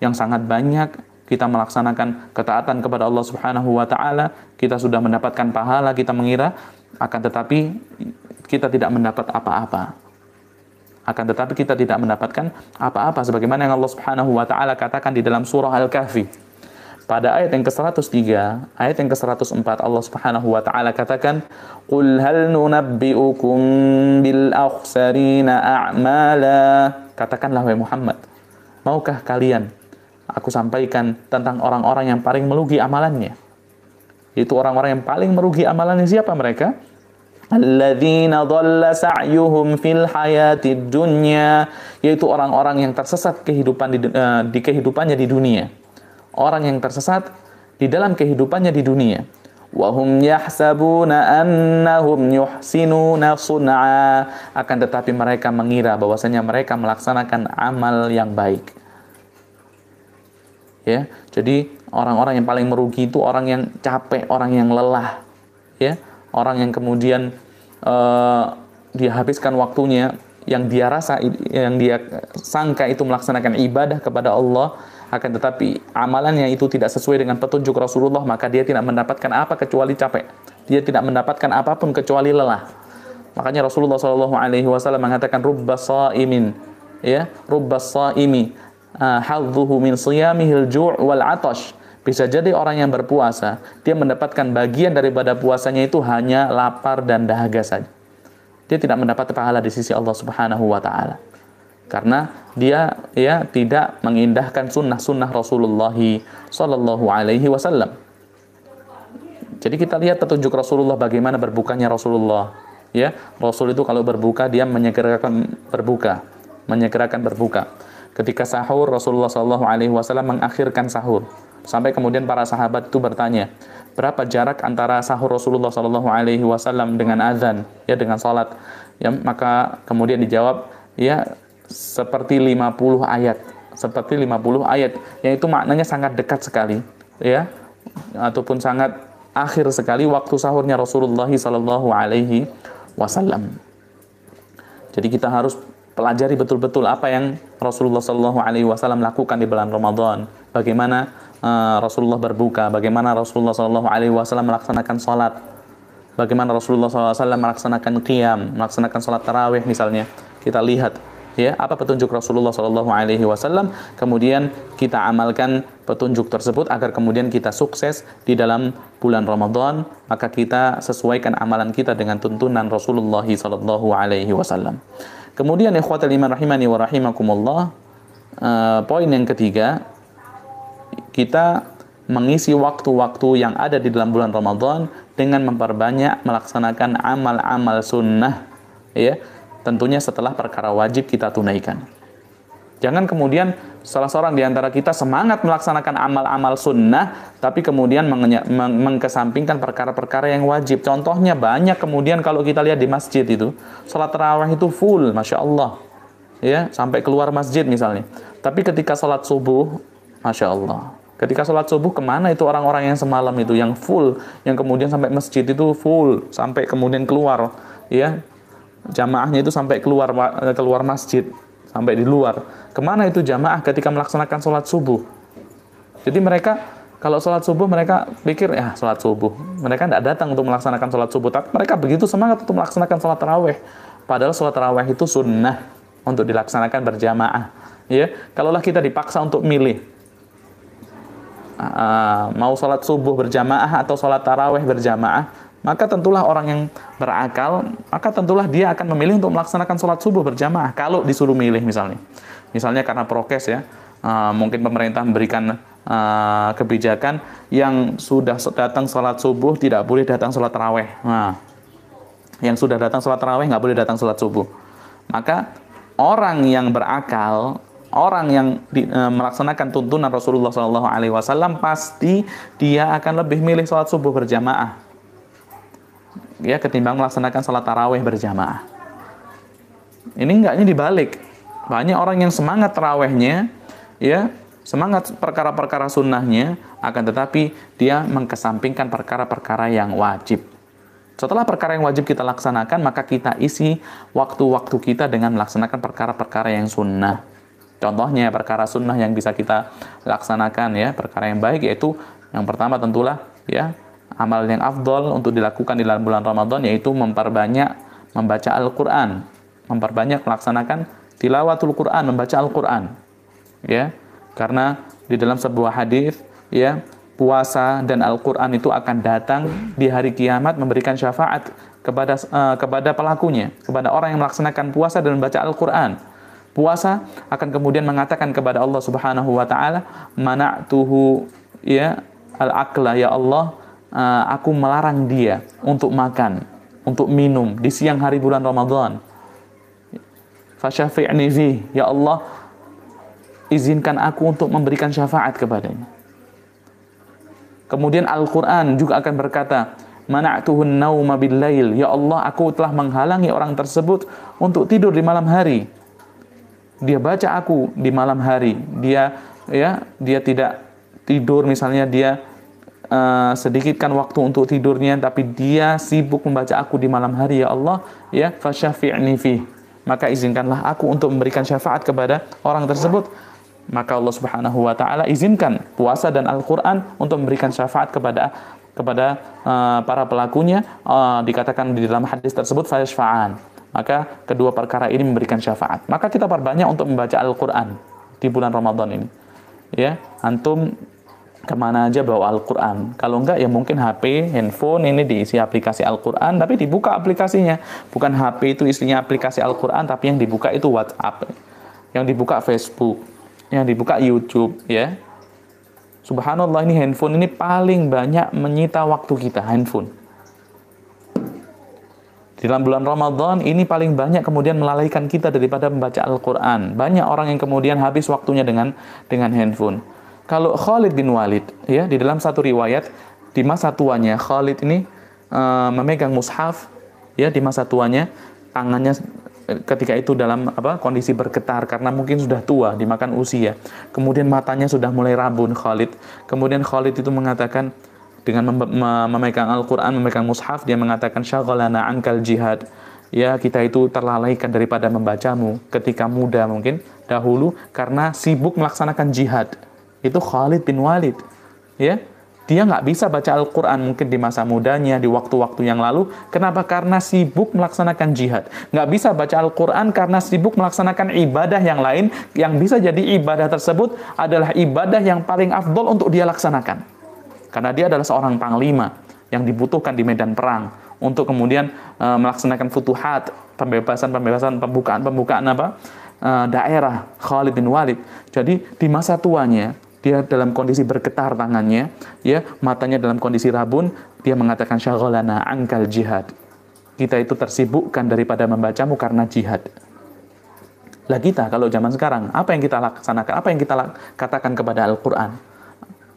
yang sangat banyak, kita melaksanakan ketaatan kepada Allah Subhanahu wa taala, kita sudah mendapatkan pahala, kita mengira, akan tetapi kita tidak mendapat apa-apa. Akan tetapi kita tidak mendapatkan apa-apa, sebagaimana yang Allah Subhanahu wa taala katakan di dalam surah Al-Kahfi. Pada ayat yang ke-103, ayat yang ke-104, Allah Subhanahu wa taala katakan, "Qul hal nunabbi'ukum bil akhsarina a'mala." Katakanlah wahai Muhammad, maukah kalian aku sampaikan tentang orang-orang yang paling merugi amalannya? Itu orang-orang yang paling merugi amalannya siapa mereka? Alladzina dhalla sa'yuhum fil hayatid dunya, yaitu orang-orang yang tersesat di kehidupannya di dunia. Orang yang tersesat di dalam kehidupannya di dunia. Wahum yahsabuna annahum yuhsinuna sun'a, akan tetapi mereka mengira bahwasanya mereka melaksanakan amal yang baik. Ya, jadi orang-orang yang paling merugi itu orang yang capek, orang yang lelah, ya, orang yang kemudian dia habiskan waktunya yang dia rasa, yang dia sangka itu melaksanakan ibadah kepada Allah, akan tetapi amalannya itu tidak sesuai dengan petunjuk Rasulullah, maka dia tidak mendapatkan apa kecuali capek. Dia tidak mendapatkan apapun kecuali lelah. Makanya Rasulullah SAW mengatakan, "Rubbas sa'imin, ya, rubbas sa'imi hadzuhu min siyamihil ju' wal 'atash." Bisa jadi orang yang berpuasa, dia mendapatkan bagian daripada puasanya itu hanya lapar dan dahaga saja. Dia tidak mendapat pahala di sisi Allah Subhanahu wa taala. Karena dia ya tidak mengindahkan sunnah-sunnah Rasulullah sallallahu alaihi wasallam. Jadi kita lihat petunjuk Rasulullah bagaimana berbukanya Rasulullah. Ya, Rasul itu kalau berbuka dia menyegerakan berbuka. Ketika sahur, Rasulullah sallallahu alaihi wasallam mengakhirkan sahur. Sampai kemudian para sahabat itu bertanya, berapa jarak antara sahur Rasulullah sallallahu alaihi wasallam dengan azan, ya, dengan salat. Ya, maka kemudian dijawab, ya, seperti 50 ayat, yang itu maknanya sangat dekat sekali, ya, ataupun sangat akhir sekali waktu sahurnya Rasulullah sallallahu alaihi wasallam. Jadi kita harus pelajari betul-betul apa yang Rasulullah sallallahu alaihi wasallam lakukan di bulan Ramadan. Bagaimana Rasulullah berbuka, bagaimana Rasulullah sallallahu alaihi wasallam melaksanakan salat, bagaimana Rasulullah sallallahu alaihi wasallam melaksanakan qiyam, melaksanakan salat tarawih misalnya. Kita lihat, ya, apa petunjuk Rasulullah sallallahu alaihi wasallam, kemudian kita amalkan petunjuk tersebut agar kemudian kita sukses di dalam bulan Ramadan. Maka kita sesuaikan amalan kita dengan tuntunan Rasulullah sallallahu alaihi wasallam. Kemudian ikhwatal iman rahimani wa rahimakumullah, poin yang ketiga, kita mengisi waktu-waktu yang ada di dalam bulan Ramadan dengan memperbanyak melaksanakan amal-amal sunnah, ya, tentunya setelah perkara wajib kita tunaikan. Jangan kemudian salah seorang di antara kita semangat melaksanakan amal-amal sunnah, tapi kemudian mengkesampingkan perkara-perkara yang wajib. Contohnya banyak kemudian kalau kita lihat di masjid itu, sholat tarawih itu full, Masya Allah, ya, sampai keluar masjid misalnya. Tapi ketika sholat subuh, Masya Allah, ketika sholat subuh kemana itu orang-orang yang semalam itu, yang full, yang kemudian sampai masjid itu full, sampai kemudian keluar, ya, jamaahnya itu sampai keluar masjid, sampai di luar. Kemana itu jamaah ketika melaksanakan sholat subuh? Jadi mereka kalau sholat subuh mereka pikir ya sholat subuh. Mereka tidak datang untuk melaksanakan sholat subuh, tapi mereka begitu semangat untuk melaksanakan sholat tarawih. Padahal sholat tarawih itu sunnah untuk dilaksanakan berjamaah. Ya, kalaulah kita dipaksa untuk milih mau sholat subuh berjamaah atau sholat tarawih berjamaah, maka tentulah orang yang berakal, maka tentulah dia akan memilih untuk melaksanakan sholat subuh berjamaah kalau disuruh milih misalnya karena prokes ya. Mungkin pemerintah memberikan kebijakan yang sudah datang sholat subuh tidak boleh datang sholat tarawih. Nah, yang sudah datang sholat tarawih nggak boleh datang sholat subuh. Maka orang yang berakal, orang yang melaksanakan tuntunan Rasulullah SAW, pasti dia akan lebih milih sholat subuh berjamaah ya ketimbang melaksanakan sholat tarawih berjamaah. Ini enggaknya dibalik. Banyak orang yang semangat tarawihnya, ya semangat perkara-perkara sunnahnya, akan tetapi dia mengkesampingkan perkara-perkara yang wajib. Setelah perkara yang wajib kita laksanakan, maka kita isi waktu-waktu kita dengan melaksanakan perkara-perkara yang sunnah. Contohnya perkara sunnah yang bisa kita laksanakan ya, perkara yang baik, yaitu yang pertama tentulah ya amal yang afdol untuk dilakukan di dalam bulan Ramadan, yaitu memperbanyak membaca Al-Quran, memperbanyak melaksanakan tilawatul Quran, membaca Al-Quran ya, karena di dalam sebuah hadis ya, puasa dan Al-Quran itu akan datang di hari kiamat memberikan syafaat kepada pelakunya, kepada orang yang melaksanakan puasa dan membaca Al-Quran. Puasa akan kemudian mengatakan kepada Allah Subhanahu wa taala, mana'tuhu ya al-akla, ya Allah, aku melarang dia untuk makan, untuk minum di siang hari bulan Ramadan. Fasyafi'ni fi, ya Allah, izinkan aku untuk memberikan syafaat kepadanya. Kemudian Al-Quran juga akan berkata, mana'tuhun nauma bil-lail, ya Allah, aku telah menghalangi orang tersebut untuk tidur di malam hari. Dia baca aku di malam hari, dia tidak tidur, misalnya dia sedikitkan waktu untuk tidurnya, tapi dia sibuk membaca aku di malam hari, ya Allah, ya fasyafi'ni fi, maka izinkanlah aku untuk memberikan syafaat kepada orang tersebut. Maka Allah Subhanahu wa taala izinkan puasa dan Al-Qur'an untuk memberikan syafaat kepada para pelakunya. Dikatakan di dalam hadis tersebut fayashfa'an, maka kedua perkara ini memberikan syafaat. Maka kita perbanyak untuk membaca Al-Qur'an di bulan Ramadan ini ya. Antum kemana aja bawa Al-Quran. Kalau enggak ya mungkin HP, handphone ini diisi aplikasi Al-Quran, tapi dibuka aplikasinya. Bukan HP itu isinya aplikasi Al-Quran, tapi yang dibuka itu WhatsApp, yang dibuka Facebook, yang dibuka YouTube ya. Subhanallah, ini handphone ini paling banyak menyita waktu kita, handphone. Di dalam bulan Ramadan ini paling banyak kemudian melalaikan kita daripada membaca Al-Quran. Banyak orang yang kemudian habis waktunya dengan handphone. Kalau Khalid bin Walid ya, di dalam satu riwayat, di masa tuanya Khalid ini memegang mushaf ya, di masa tuanya tangannya ketika itu dalam kondisi bergetar karena mungkin sudah tua dimakan usia. Kemudian matanya sudah mulai rabun Khalid. Kemudian Khalid itu mengatakan dengan memegang Al-Qur'an, memegang mushaf, dia mengatakan syaghalana ankal jihad. Ya, kita itu terlalaikan daripada membacamu ketika muda mungkin dahulu karena sibuk melaksanakan jihad. Itu Khalid bin Walid ya, dia nggak bisa baca Al-Quran mungkin di masa mudanya, di waktu-waktu yang lalu. Kenapa? Karena sibuk melaksanakan jihad. Nggak bisa baca Al-Quran karena sibuk melaksanakan ibadah yang lain, yang bisa jadi ibadah tersebut adalah ibadah yang paling afdol untuk dia laksanakan, karena dia adalah seorang panglima yang dibutuhkan di medan perang untuk kemudian melaksanakan futuhat, pembebasan, pembukaan daerah. Khalid bin Walid, jadi di masa tuanya dia dalam kondisi bergetar tangannya, ya, matanya dalam kondisi rabun, dia mengatakan syaghalana ankal jihad. Kita itu tersibukkan daripada membacamu karena jihad. Lah kita kalau zaman sekarang, apa yang kita laksanakan? Apa yang kita katakan kepada Al-Qur'an?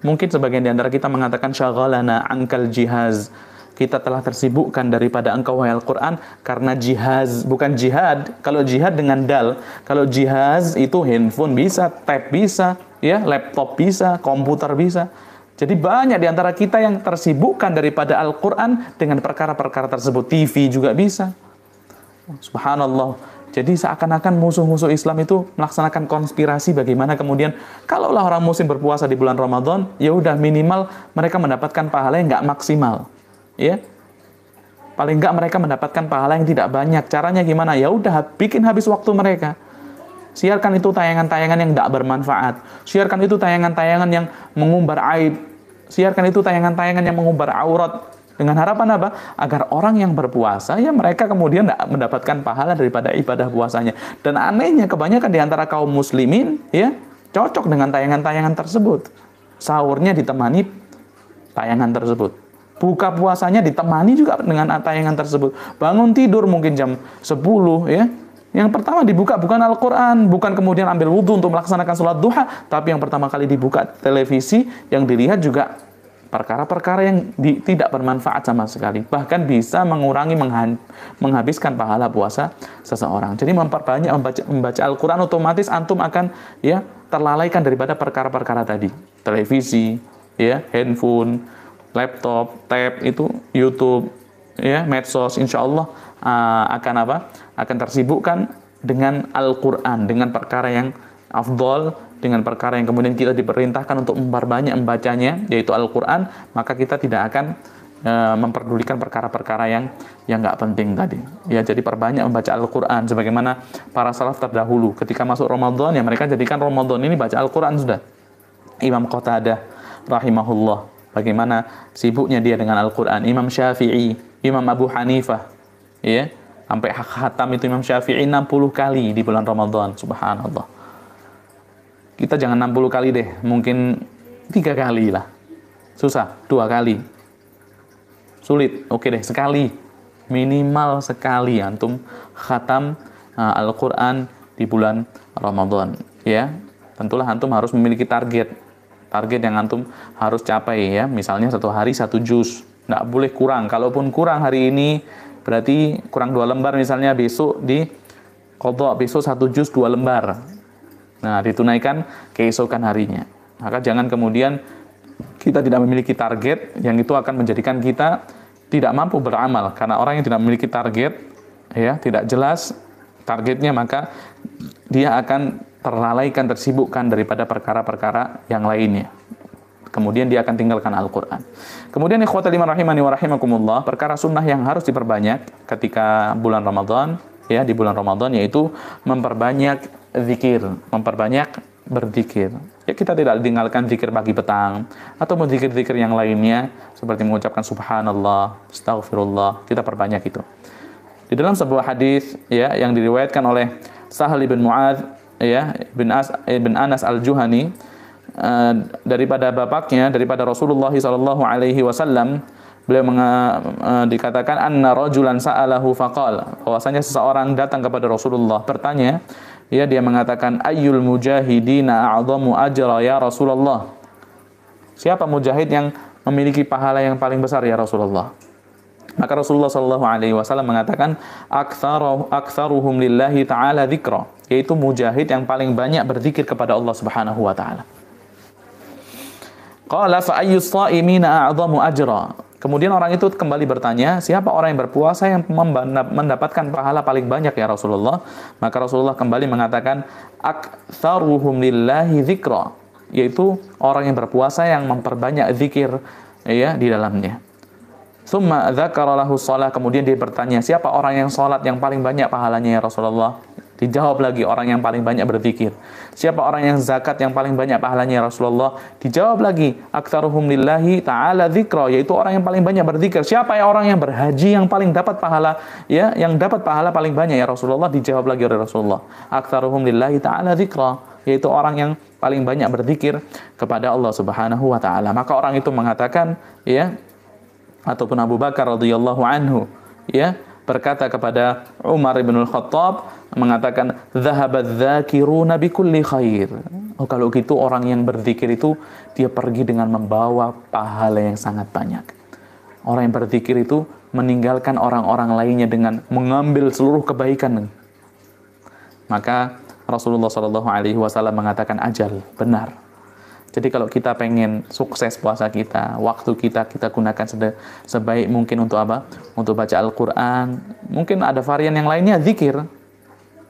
Mungkin sebagian di antara kita mengatakan syaghalana ankal jihaz. Kita telah tersibukkan daripada engkau wahai Al-Qur'an karena jihaz, bukan jihad. Kalau jihad dengan dal, kalau jihaz itu handphone bisa, tab bisa, ya, laptop bisa, komputer bisa. Jadi banyak di antara kita yang tersibukkan daripada Al-Qur'an dengan perkara-perkara tersebut. TV juga bisa. Subhanallah. Jadi seakan-akan musuh-musuh Islam itu melaksanakan konspirasi bagaimana kemudian kalaulah orang muslim berpuasa di bulan Ramadan, ya udah minimal mereka mendapatkan pahala yang nggak maksimal. Ya. Paling nggak mereka mendapatkan pahala yang tidak banyak. Caranya gimana? Ya udah bikin habis waktu mereka. Siarkan itu tayangan-tayangan yang tidak bermanfaat. Siarkan itu tayangan-tayangan yang mengumbar aib. Siarkan itu tayangan-tayangan yang mengumbar aurat. Dengan harapan apa? Agar orang yang berpuasa, ya mereka kemudian tidak mendapatkan pahala daripada ibadah puasanya. Dan anehnya kebanyakan di antara kaum muslimin, ya cocok dengan tayangan-tayangan tersebut. Sahurnya ditemani tayangan tersebut. Buka puasanya ditemani juga dengan tayangan tersebut. Bangun tidur mungkin jam 10, ya. Yang pertama dibuka bukan Al-Quran, bukan kemudian ambil wudhu untuk melaksanakan sholat duha, tapi yang pertama kali dibuka televisi, yang dilihat juga perkara-perkara yang tidak bermanfaat sama sekali, bahkan bisa mengurangi menghabiskan pahala puasa seseorang. Jadi memperbanyak membaca Al-Quran, otomatis antum akan ya terlalaikan daripada perkara-perkara tadi. Televisi, ya, handphone, laptop, tab, itu YouTube, ya, medsos, insya Allah akan apa? Akan tersibukkan dengan Al-Quran, dengan perkara yang afdol, dengan perkara yang kemudian kita diperintahkan untuk memperbanyak membacanya, yaitu Al-Quran, maka kita tidak akan memperdulikan perkara-perkara yang nggak penting tadi. Ya, jadi perbanyak membaca Al-Quran, sebagaimana para salaf terdahulu ketika masuk Ramadan, ya mereka jadikan Ramadan ini baca Al-Quran sudah. Imam Qatadah rahimahullah, bagaimana sibuknya dia dengan Al-Quran. Imam Syafi'i, Imam Abu Hanifah, ya, sampai khatam itu Imam Syafi'i 60 kali di bulan Ramadan, subhanallah. Kita jangan 60 kali deh, mungkin 3 kali lah. Susah, 2 kali. Sulit, oke deh, sekali. Minimal sekali antum khatam Al-Quran di bulan Ramadan. Ya, tentulah antum harus memiliki target yang antum harus capai, ya. Misalnya 1 hari 1 juz, nggak boleh kurang. Kalaupun kurang hari ini, berarti kurang 2 lembar misalnya, besok di qadha, besok 1 juz 2 lembar. Nah, ditunaikan keesokan harinya. Maka jangan kemudian kita tidak memiliki target, yang itu akan menjadikan kita tidak mampu beramal. Karena orang yang tidak memiliki target, ya, tidak jelas targetnya, maka dia akan terlalaikan, tersibukkan daripada perkara-perkara yang lainnya. Kemudian dia akan tinggalkan Al-Quran. Kemudian ikhwatal iman rahimani wa rahimakumullah, perkara sunnah yang harus diperbanyak ketika bulan Ramadan, ya, di bulan Ramadan, yaitu memperbanyak zikir, memperbanyak berzikir. Ya, kita tidak tinggalkan zikir pagi petang atau zikir-zikir yang lainnya seperti mengucapkan subhanallah, astaghfirullah, kita perbanyak itu. Di dalam sebuah hadis, ya, yang diriwayatkan oleh Sahal bin Mu'adz, ya, bin Anas al-Juhani, daripada bapaknya, daripada Rasulullah SAW, beliau dikatakan anna rajulan sa'alahu faqala, bahwasanya seseorang datang kepada Rasulullah bertanya, ya, dia mengatakan ayyul mujahidina a'zamu ajra ya Rasulullah, siapa mujahid yang memiliki pahala yang paling besar ya Rasulullah? Maka Rasulullah SAW mengatakan aktsaruhum lillahi ta'ala dzikra, yaitu mujahid yang paling banyak berzikir kepada Allah Subhanahu wa taala. Qala fa ayyus sha'imina a'zamu ajra. Kemudian orang itu kembali bertanya, siapa orang yang berpuasa yang mendapatkan pahala paling banyak ya Rasulullah? Maka Rasulullah kembali mengatakan aktsaruhum lillahi dzikra, yaitu orang yang berpuasa yang memperbanyak zikir, ya, di dalamnya. Tsumma dzakara lahu shalah, kemudian dia bertanya, siapa orang yang salat yang paling banyak pahalanya ya Rasulullah? Dijawab lagi, orang yang paling banyak berzikir. Siapa orang yang zakat yang paling banyak pahalanya ya Rasulullah? Dijawab lagi, aktsaruhum lillahi ta'ala dzikra, yaitu orang yang paling banyak berzikir. Siapa ya orang yang berhaji yang paling dapat pahala, ya, yang dapat pahala paling banyak ya Rasulullah? Dijawab lagi oleh Rasulullah, aktsaruhum lillahi ta'ala dzikra, yaitu orang yang paling banyak berzikir kepada Allah Subhanahu wa taala. Maka orang itu mengatakan, ya, ataupun Abu Bakar radhiyallahu anhu, ya, berkata kepada Umar bin Al-Khattab, mengatakan dzahabadz dzakiruna bikulli khair. Oh, kalau gitu orang yang berzikir itu dia pergi dengan membawa pahala yang sangat banyak. Orang yang berzikir itu meninggalkan orang-orang lainnya dengan mengambil seluruh kebaikan. Maka Rasulullah SAW mengatakan ajal, benar. Jadi kalau kita pengen sukses puasa kita, waktu kita gunakan sebaik mungkin untuk apa? Untuk baca Al-Quran. Mungkin ada varian yang lainnya, zikir.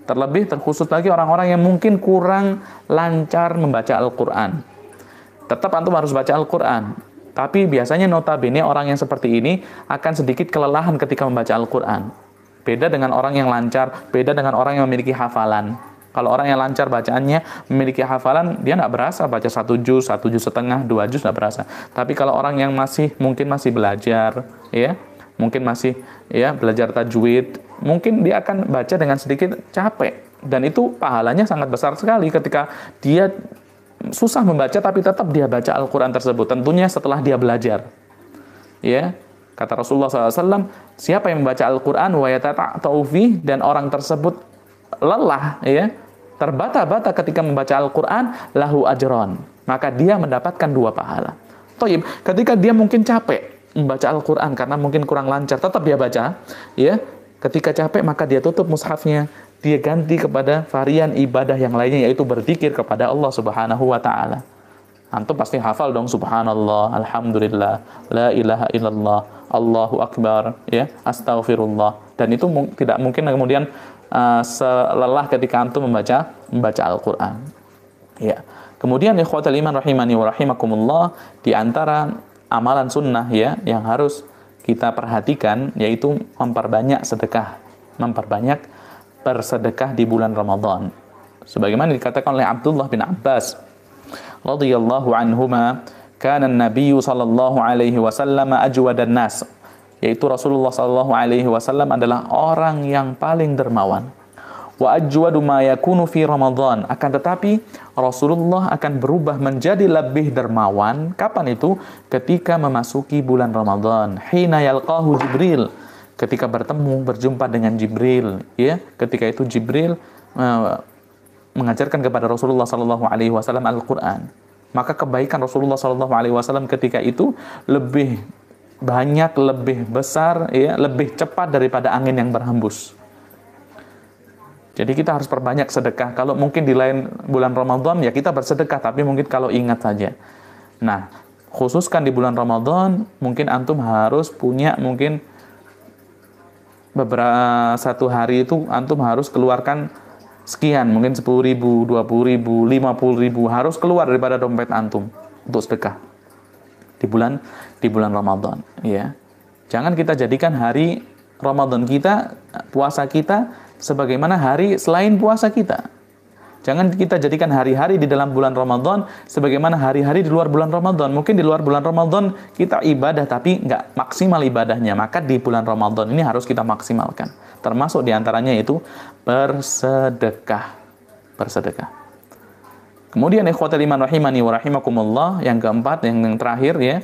Terlebih terkhusus lagi orang-orang yang mungkin kurang lancar membaca Al-Quran. Tetap antum harus baca Al-Quran. Tapi biasanya notabene orang yang seperti ini akan sedikit kelelahan ketika membaca Al-Quran. Beda dengan orang yang lancar, beda dengan orang yang memiliki hafalan. Kalau orang yang lancar bacaannya, memiliki hafalan, dia nggak berasa baca 1 juz, 1 juz setengah, 2 juz nggak berasa. Tapi kalau orang yang mungkin masih belajar, ya, mungkin masih belajar tajwid, mungkin dia akan baca dengan sedikit capek. Dan itu pahalanya sangat besar sekali ketika dia susah membaca tapi tetap dia baca Al-Quran tersebut. Tentunya setelah dia belajar. Ya, kata Rasulullah SAW, siapa yang membaca Al-Quran wa yatata'u fihi, dan orang tersebut lelah, ya, terbata-bata ketika membaca Al-Quran, lahu ajron, maka dia mendapatkan 2 pahala. Thayyib, ketika dia mungkin capek membaca Al-Quran karena mungkin kurang lancar, tetap dia baca, ya. Ketika capek maka dia tutup mushafnya, dia ganti kepada varian ibadah yang lainnya, yaitu berzikir kepada Allah Subhanahu wa taala. Antum pasti hafal dong, subhanallah, alhamdulillah, la ilaha illallah, Allahu akbar, ya, astaghfirullah. Dan itu tidak mungkin kemudian selelah ketika antum membaca Al-Qur'an. Ya. Kemudian ikhwatal iman rahimani wa rahimakumullah, di antara amalan sunnah, ya, yang harus kita perhatikan yaitu memperbanyak bersedekah di bulan Ramadan. Sebagaimana dikatakan oleh Abdullah bin Abbas radhiyallahu anhuma, kana an-nabiy sallallahu alaihi wasallam ajwadan nas, yaitu Rasulullah sallallahu alaihi wasallam adalah orang yang paling dermawan. Wa ajwadu ma yakunu fi Ramadan, akan tetapi Rasulullah akan berubah menjadi lebih dermawan kapan itu? Ketika memasuki bulan Ramadan. Hina yalqahu Jibril, ketika berjumpa dengan Jibril, ya, ketika itu Jibril mengajarkan kepada Rasulullah sallallahu alaihi wasallam Al-Qur'an. Maka kebaikan Rasulullah sallallahu alaihi wasallam ketika itu lebih banyak, lebih besar, ya, lebih cepat daripada angin yang berhembus. Jadi kita harus perbanyak sedekah. Kalau mungkin di lain bulan Ramadan, ya kita bersedekah, tapi mungkin kalau ingat saja. Nah, khususkan di bulan Ramadan, mungkin antum harus punya mungkin beberapa satu hari itu antum harus keluarkan sekian, mungkin 10.000, 20.000, 50.000 harus keluar daripada dompet antum untuk sedekah di bulan Ramadan, ya. Jangan kita jadikan hari Ramadan kita, puasa kita sebagaimana hari selain puasa kita. Jangan kita jadikan hari-hari di dalam bulan Ramadan sebagaimana hari-hari di luar bulan Ramadan. Mungkin di luar bulan Ramadan kita ibadah tapi nggak maksimal ibadahnya. Maka di bulan Ramadan ini harus kita maksimalkan. Termasuk diantaranya itu bersedekah. Kemudian ikhwatal iman rahimani wa rahimakumullah, yang keempat, yang terakhir, ya,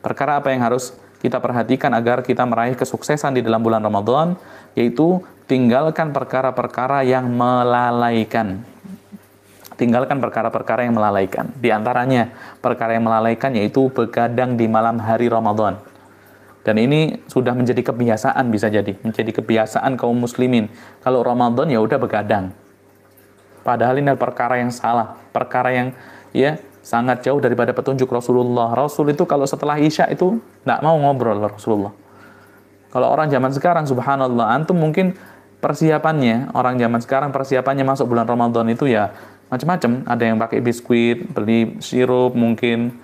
perkara apa yang harus kita perhatikan agar kita meraih kesuksesan di dalam bulan Ramadan, yaitu tinggalkan perkara-perkara yang melalaikan. Tinggalkan perkara-perkara yang melalaikan. Di antaranya perkara yang melalaikan yaitu begadang di malam hari Ramadan. Dan ini sudah menjadi kebiasaan, bisa jadi menjadi kebiasaan kaum muslimin. Kalau Ramadan ya udah begadang. Padahal ini perkara yang salah, perkara yang, ya, sangat jauh daripada petunjuk Rasulullah. Rasul itu kalau setelah Isya itu nggak mau ngobrol Rasulullah. Kalau orang zaman sekarang, subhanallah, antum mungkin orang zaman sekarang persiapannya masuk bulan Ramadan itu ya macam-macam. Ada yang pakai biskuit, beli sirup, mungkin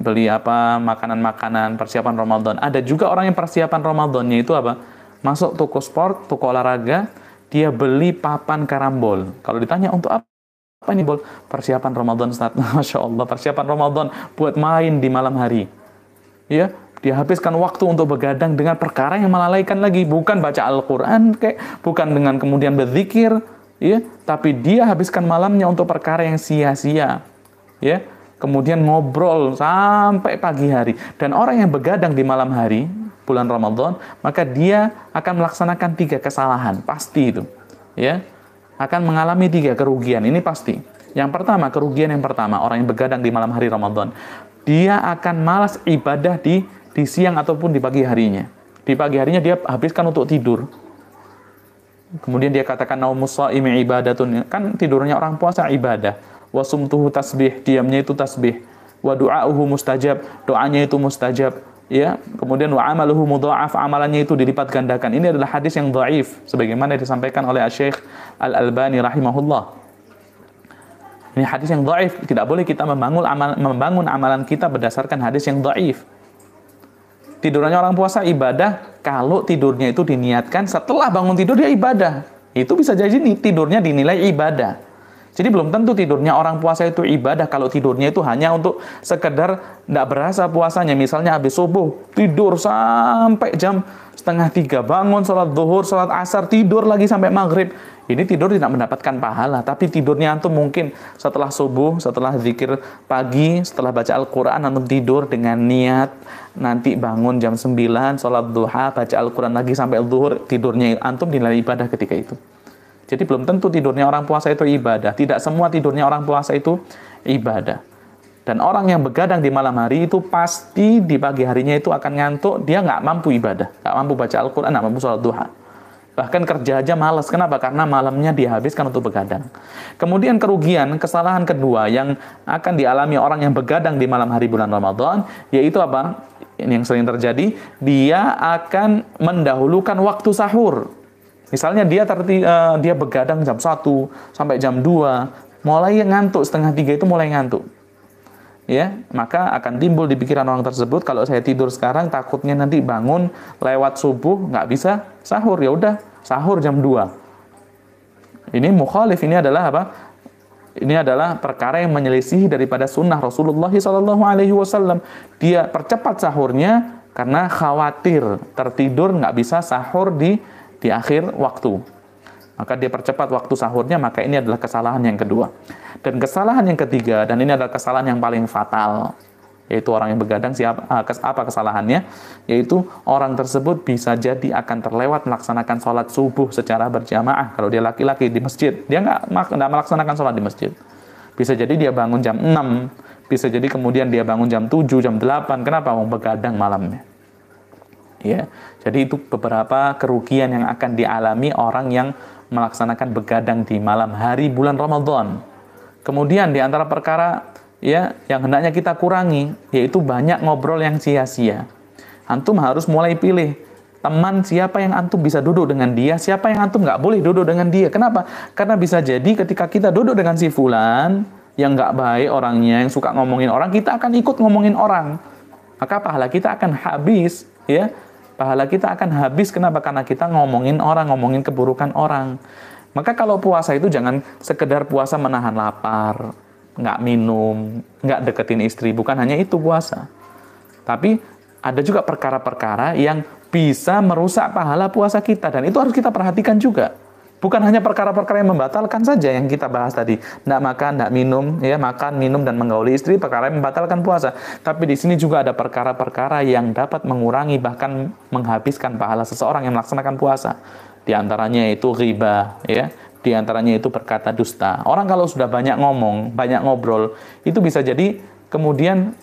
beli makanan-makanan persiapan Ramadan. Ada juga orang yang persiapan Ramadannya itu apa? Masuk toko sport, toko olahraga, dia beli papan karambol. Kalau ditanya untuk apa ini, bol? Persiapan Ramadan, Ustaz. Masya Allah, persiapan Ramadan buat main di malam hari. Ya, dia habiskan waktu untuk begadang dengan perkara yang melalaikan lagi, bukan baca Al-Qur'an, bukan dengan kemudian berzikir, ya, tapi dia habiskan malamnya untuk perkara yang sia-sia, ya. Kemudian ngobrol sampai pagi hari. Dan orang yang begadang di malam hari bulan Ramadan, maka dia akan melaksanakan 3 kesalahan, pasti itu, ya. Akan mengalami 3 kerugian, ini pasti. Yang pertama, kerugian yang pertama, orang yang begadang di malam hari Ramadan, dia akan malas ibadah di siang ataupun di pagi harinya. Di pagi harinya dia habiskan untuk tidur. Kemudian dia katakan naumus shaimi ibadatun, kan tidurnya orang puasa ibadah. wa sumtuhu tasbih, diamnya itu tasbih, wa du'auhu mustajab, doanya itu mustajab, ya. Kemudian wa amaluhu mudha'af, amalannya itu dilipat gandakan. Ini adalah hadis yang dhaif sebagaimana disampaikan oleh Syekh Al-Albani rahimahullah. Ini hadis yang dhaif, tidak boleh kita membangun amalan kita berdasarkan hadis yang dhaif. Tidurnya orang puasa ibadah kalau tidurnya itu diniatkan setelah bangun tidur dia ibadah. Itu bisa jadi tidurnya dinilai ibadah. Jadi belum tentu tidurnya orang puasa itu ibadah kalau tidurnya itu hanya untuk sekedar tidak berasa puasanya. Misalnya habis subuh tidur sampai jam 2:30, bangun sholat zuhur, sholat asar, tidur lagi sampai maghrib. Ini tidur tidak mendapatkan pahala. Tapi tidurnya antum mungkin setelah subuh, setelah zikir pagi, setelah baca Al-Quran, antum tidur dengan niat nanti bangun jam 9, sholat duha, baca Al-Quran lagi sampai zuhur, tidurnya antum dinilai ibadah ketika itu. Jadi belum tentu tidurnya orang puasa itu ibadah. Tidak semua tidurnya orang puasa itu ibadah. Dan orang yang begadang di malam hari itu pasti di pagi harinya itu akan ngantuk. Dia nggak mampu ibadah, nggak mampu baca Al-Quran, nggak mampu sholat duha. Bahkan kerja aja malas. Kenapa? Karena malamnya dihabiskan untuk begadang. Kemudian kerugian, kesalahan kedua yang akan dialami orang yang begadang di malam hari bulan Ramadan, yaitu apa? Ini yang sering terjadi, dia akan mendahulukan waktu sahur. Misalnya dia begadang jam 1 sampai jam 2, mulai ngantuk 2:30 itu mulai ngantuk. Ya, maka akan timbul di pikiran orang tersebut, kalau saya tidur sekarang takutnya nanti bangun lewat subuh nggak bisa sahur, ya udah sahur jam 2. Ini mukhalif, ini adalah apa? Ini adalah perkara yang menyelisihi daripada sunnah Rasulullah SAW. Dia percepat sahurnya karena khawatir tertidur nggak bisa sahur di akhir waktu. Maka dia percepat waktu sahurnya, maka ini adalah kesalahan yang kedua. Dan kesalahan yang ketiga, dan ini adalah kesalahan yang paling fatal, yaitu orang yang begadang, apa kesalahannya? Yaitu orang tersebut bisa jadi akan terlewat melaksanakan sholat subuh secara berjamaah. Kalau dia laki-laki di masjid, dia nggak melaksanakan sholat di masjid. Bisa jadi dia bangun jam 6, bisa jadi kemudian dia bangun jam 7, jam 8. Kenapa? Mau begadang malamnya. Ya, jadi itu beberapa kerugian yang akan dialami orang yang melaksanakan begadang di malam hari bulan Ramadan. Kemudian di antara perkara ya yang hendaknya kita kurangi, yaitu banyak ngobrol yang sia-sia. Antum harus mulai pilih teman siapa yang antum bisa duduk dengan dia, siapa yang antum nggak boleh duduk dengan dia. Kenapa? Karena bisa jadi ketika kita duduk dengan si fulan yang nggak baik orangnya, yang suka ngomongin orang, kita akan ikut ngomongin orang. Maka pahala kita akan habis, ya. Pahala kita akan habis. Kenapa? Karena kita ngomongin orang, ngomongin keburukan orang. Maka kalau puasa itu jangan sekedar puasa menahan lapar, nggak minum, nggak deketin istri. Bukan hanya itu puasa. Tapi ada juga perkara-perkara yang bisa merusak pahala puasa kita. Dan itu harus kita perhatikan juga. Bukan hanya perkara-perkara yang membatalkan saja yang kita bahas tadi. Nggak makan, nggak minum, ya makan, minum, dan menggauli istri, perkara yang membatalkan puasa. Tapi di sini juga ada perkara-perkara yang dapat mengurangi, bahkan menghabiskan pahala seseorang yang melaksanakan puasa. Di antaranya itu ghibah, ya. Di antaranya itu berkata dusta. Orang kalau sudah banyak ngomong, banyak ngobrol, itu bisa jadi kemudian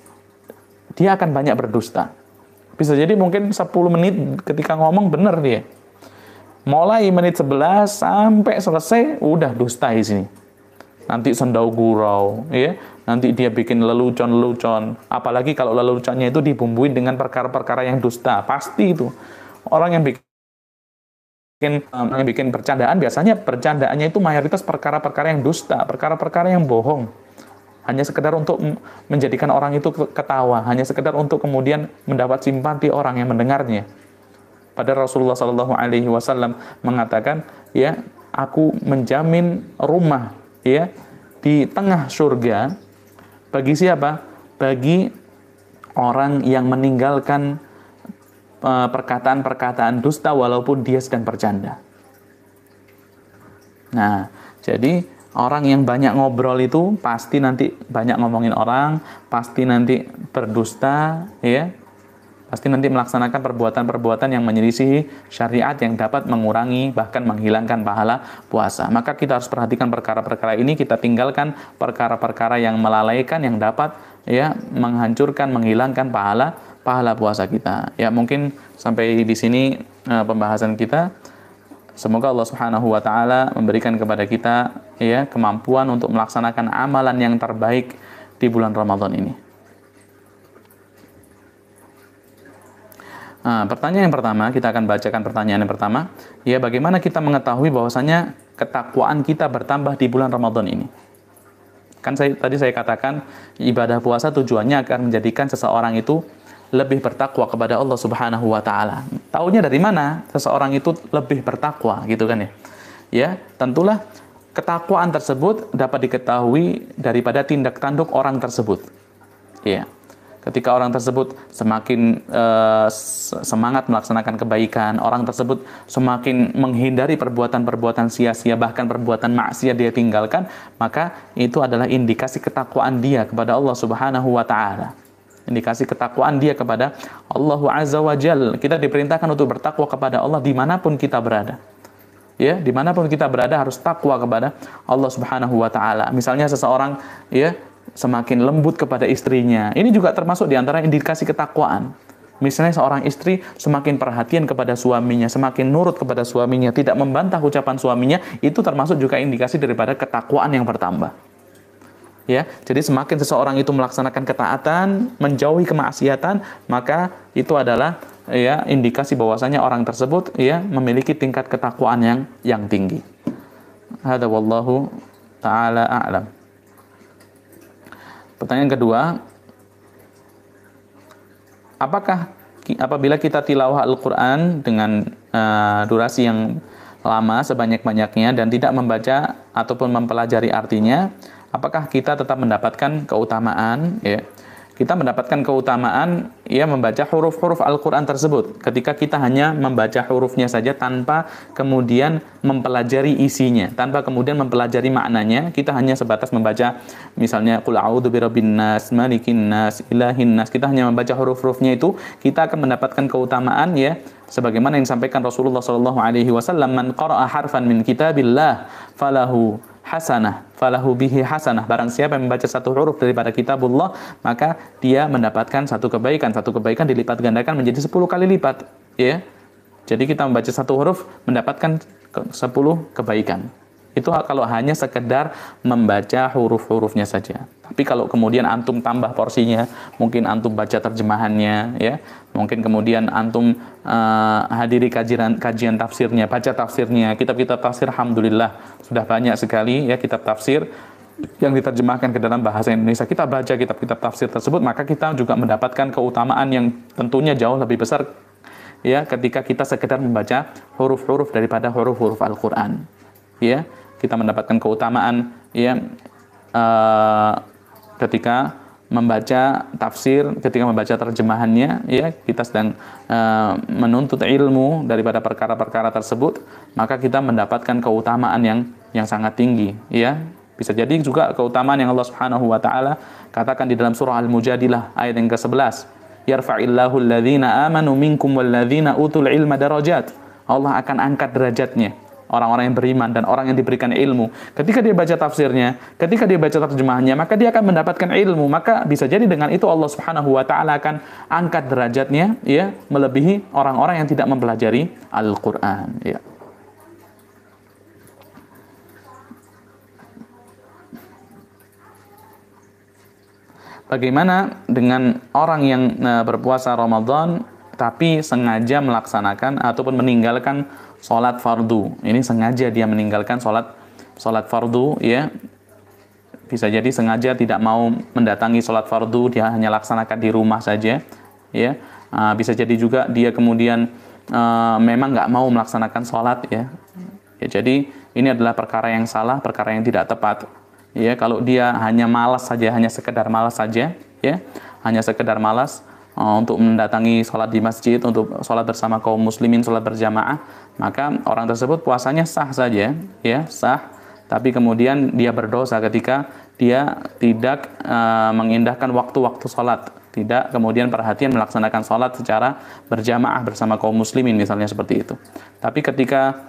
dia akan banyak berdusta. Bisa jadi mungkin 10 menit ketika ngomong benar dia. Mulai menit 11 sampai selesai udah dusta di sini. Nanti sendau gurau, ya. Nanti dia bikin lelucon-lelucon. Apalagi kalau leluconnya itu dibumbuin dengan perkara-perkara yang dusta. Pasti itu. Orang yang bikin bercandaan, biasanya bercandaannya itu mayoritas perkara-perkara yang dusta, perkara-perkara yang bohong. Hanya sekedar untuk menjadikan orang itu ketawa, hanya sekedar untuk kemudian mendapat simpati orang yang mendengarnya. Padahal Rasulullah SAW mengatakan, ya, aku menjamin rumah, ya, di tengah surga bagi siapa? Bagi orang yang meninggalkan perkataan-perkataan dusta walaupun dia sedang bercanda. Nah, jadi orang yang banyak ngobrol itu pasti nanti banyak ngomongin orang, pasti nanti berdusta, ya. Pasti nanti melaksanakan perbuatan-perbuatan yang menyelisihi syariat yang dapat mengurangi bahkan menghilangkan pahala puasa. Maka kita harus perhatikan perkara-perkara ini, kita tinggalkan perkara-perkara yang melalaikan yang dapat ya menghancurkan, menghilangkan pahala puasa kita. Ya, mungkin sampai di sini pembahasan kita. Semoga Allah Subhanahu wa taala memberikan kepada kita ya kemampuan untuk melaksanakan amalan yang terbaik di bulan Ramadan ini. Nah, pertanyaan yang pertama, kita akan bacakan pertanyaan yang pertama. Ya, bagaimana kita mengetahui bahwasanya ketakwaan kita bertambah di bulan Ramadan ini? Kan tadi saya katakan ibadah puasa tujuannya akan menjadikan seseorang itu lebih bertakwa kepada Allah Subhanahu wa taala. Taunya dari mana seseorang itu lebih bertakwa gitu kan ya? Ya, tentulah ketakwaan tersebut dapat diketahui daripada tindak tanduk orang tersebut. Ya. Ketika orang tersebut semakin semangat melaksanakan kebaikan, orang tersebut semakin menghindari perbuatan-perbuatan sia-sia, bahkan perbuatan maksiat dia tinggalkan, maka itu adalah indikasi ketakwaan dia kepada Allah Subhanahu wa taala. Indikasi ketakwaan dia kepada Allah Azza wa Jalla. Kita diperintahkan untuk bertakwa kepada Allah dimanapun kita berada. Ya, dimanapun kita berada harus takwa kepada Allah Subhanahu wa taala. Misalnya seseorang ya semakin lembut kepada istrinya. Ini juga termasuk di antara indikasi ketakwaan. Misalnya seorang istri semakin perhatian kepada suaminya, semakin nurut kepada suaminya, tidak membantah ucapan suaminya, itu termasuk juga indikasi daripada ketakwaan yang bertambah. Ya, jadi semakin seseorang itu melaksanakan ketaatan, menjauhi kemaksiatan, maka itu adalah ya indikasi bahwasanya orang tersebut ya memiliki tingkat ketakwaan yang tinggi. Hada wallahu taala a'lam. Pertanyaan kedua, apakah apabila kita tilawah Al-Quran dengan durasi yang lama sebanyak-banyaknya dan tidak membaca ataupun mempelajari artinya, apakah kita tetap mendapatkan keutamaan? Ya, kita mendapatkan keutamaan ya membaca huruf-huruf Al-Quran tersebut ketika kita hanya membaca hurufnya saja tanpa kemudian mempelajari isinya, tanpa kemudian mempelajari maknanya. Kita hanya sebatas membaca misalnya qul a'udzu birabbin nas, malikin nas, ilahin nas. Kita hanya membaca huruf-hurufnya itu, kita akan mendapatkan keutamaan ya sebagaimana yang disampaikan Rasulullah sallallahu alaihi wasallam, man qara'a harfan min kitabillah falahu hasanah, falahu bihi hasanah. Barang siapa yang membaca satu huruf daripada kitabullah, maka dia mendapatkan satu kebaikan dilipat gandakan menjadi 10 kali lipat, ya. Jadi kita membaca satu huruf mendapatkan 10 kebaikan. Itu kalau hanya sekedar membaca huruf-hurufnya saja. Tapi kalau kemudian antum tambah porsinya, mungkin antum baca terjemahannya, ya, mungkin kemudian antum hadiri kajian tafsirnya, baca tafsirnya, kitab-kitab tafsir, alhamdulillah sudah banyak sekali ya kitab tafsir yang diterjemahkan ke dalam bahasa Indonesia. Kita baca kitab-kitab tafsir tersebut, maka kita juga mendapatkan keutamaan yang tentunya jauh lebih besar ya ketika kita sekedar membaca huruf-huruf daripada huruf-huruf Al-Quran. Ya, kita mendapatkan keutamaan ya ketika membaca tafsir, ketika membaca terjemahannya, ya kita sedang menuntut ilmu daripada perkara-perkara tersebut, maka kita mendapatkan keutamaan yang sangat tinggi, ya. Bisa jadi juga keutamaan yang Allah Subhanahu wa taala katakan di dalam surah Al-Mujadilah ayat yang ke-11, yarfa'illahu alladhina amanu minkum walladzina utul ilma darajat. Allah akan angkat derajatnya orang-orang yang beriman dan orang yang diberikan ilmu. Ketika dia baca tafsirnya, ketika dia baca terjemahannya, maka dia akan mendapatkan ilmu. Maka bisa jadi dengan itu Allah Subhanahu wa taala akan angkat derajatnya ya melebihi orang-orang yang tidak mempelajari Al-Qur'an, ya. Bagaimana dengan orang yang berpuasa Ramadan tapi sengaja melaksanakan ataupun meninggalkan sholat fardu? Ini sengaja dia meninggalkan sholat fardu, ya. Bisa jadi sengaja tidak mau mendatangi sholat fardu, dia hanya laksanakan di rumah saja, ya. Bisa jadi juga dia kemudian memang nggak mau melaksanakan sholat, ya. Ya, jadi ini adalah perkara yang salah, perkara yang tidak tepat. Ya, kalau dia hanya malas saja, hanya sekedar malas saja, ya, hanya sekedar malas untuk mendatangi sholat di masjid, untuk sholat bersama kaum muslimin, sholat berjamaah, maka orang tersebut puasanya sah saja, ya, sah. Tapi kemudian dia berdosa ketika dia tidak mengindahkan waktu-waktu sholat, tidak kemudian perhatian melaksanakan sholat secara berjamaah bersama kaum muslimin, misalnya seperti itu. Tapi ketika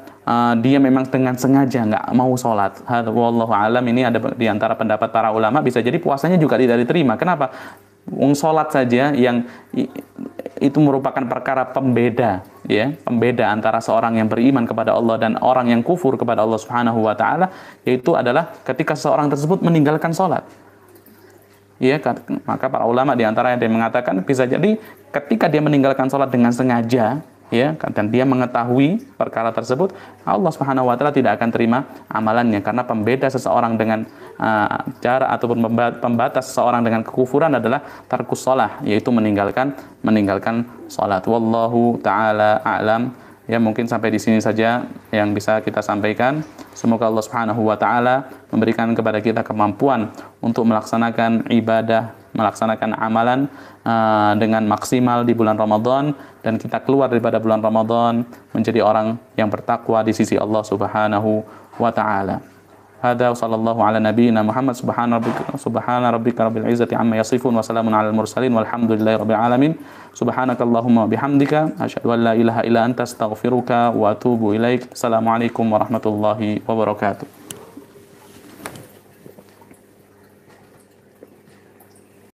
dia memang dengan sengaja nggak mau sholat, wallahu alam, ini ada di antara pendapat para ulama, bisa jadi puasanya juga tidak diterima. Kenapa? Sholat saja yang itu merupakan perkara pembeda, ya, pembeda antara seorang yang beriman kepada Allah dan orang yang kufur kepada Allah Subhanahu wa taala, yaitu adalah ketika seseorang tersebut meninggalkan salat. Ya, maka para ulama di antara yang mengatakan bisa jadi ketika dia meninggalkan salat dengan sengaja, ya, dan dia mengetahui perkara tersebut, Allah Subhanahu wa taala tidak akan terima amalannya, karena pembeda seseorang dengan cara ataupun pembatas seseorang dengan kekufuran adalah tarkus shalah, yaitu meninggalkan salat. Wallahu taala a'lam. Ya, mungkin sampai di sini saja yang bisa kita sampaikan. Semoga Allah Subhanahu wa taala memberikan kepada kita kemampuan untuk melaksanakan ibadah, melaksanakan amalan dengan maksimal di bulan Ramadan, dan kita keluar daripada bulan Ramadan menjadi orang yang bertakwa di sisi Allah Subhanahu wa taala. Hada sallallahu ala nabiyyina Muhammad subhana rabbika rabbil izzati amma yasifun wa salamun alal mursalin walhamdulillahi rabbil alamin. Subhanakallahumma bihamdika asyhadu an la ilaha illa anta astaghfiruka wa atubu ilaik. Assalamualaikum warahmatullahi wabarakatuh.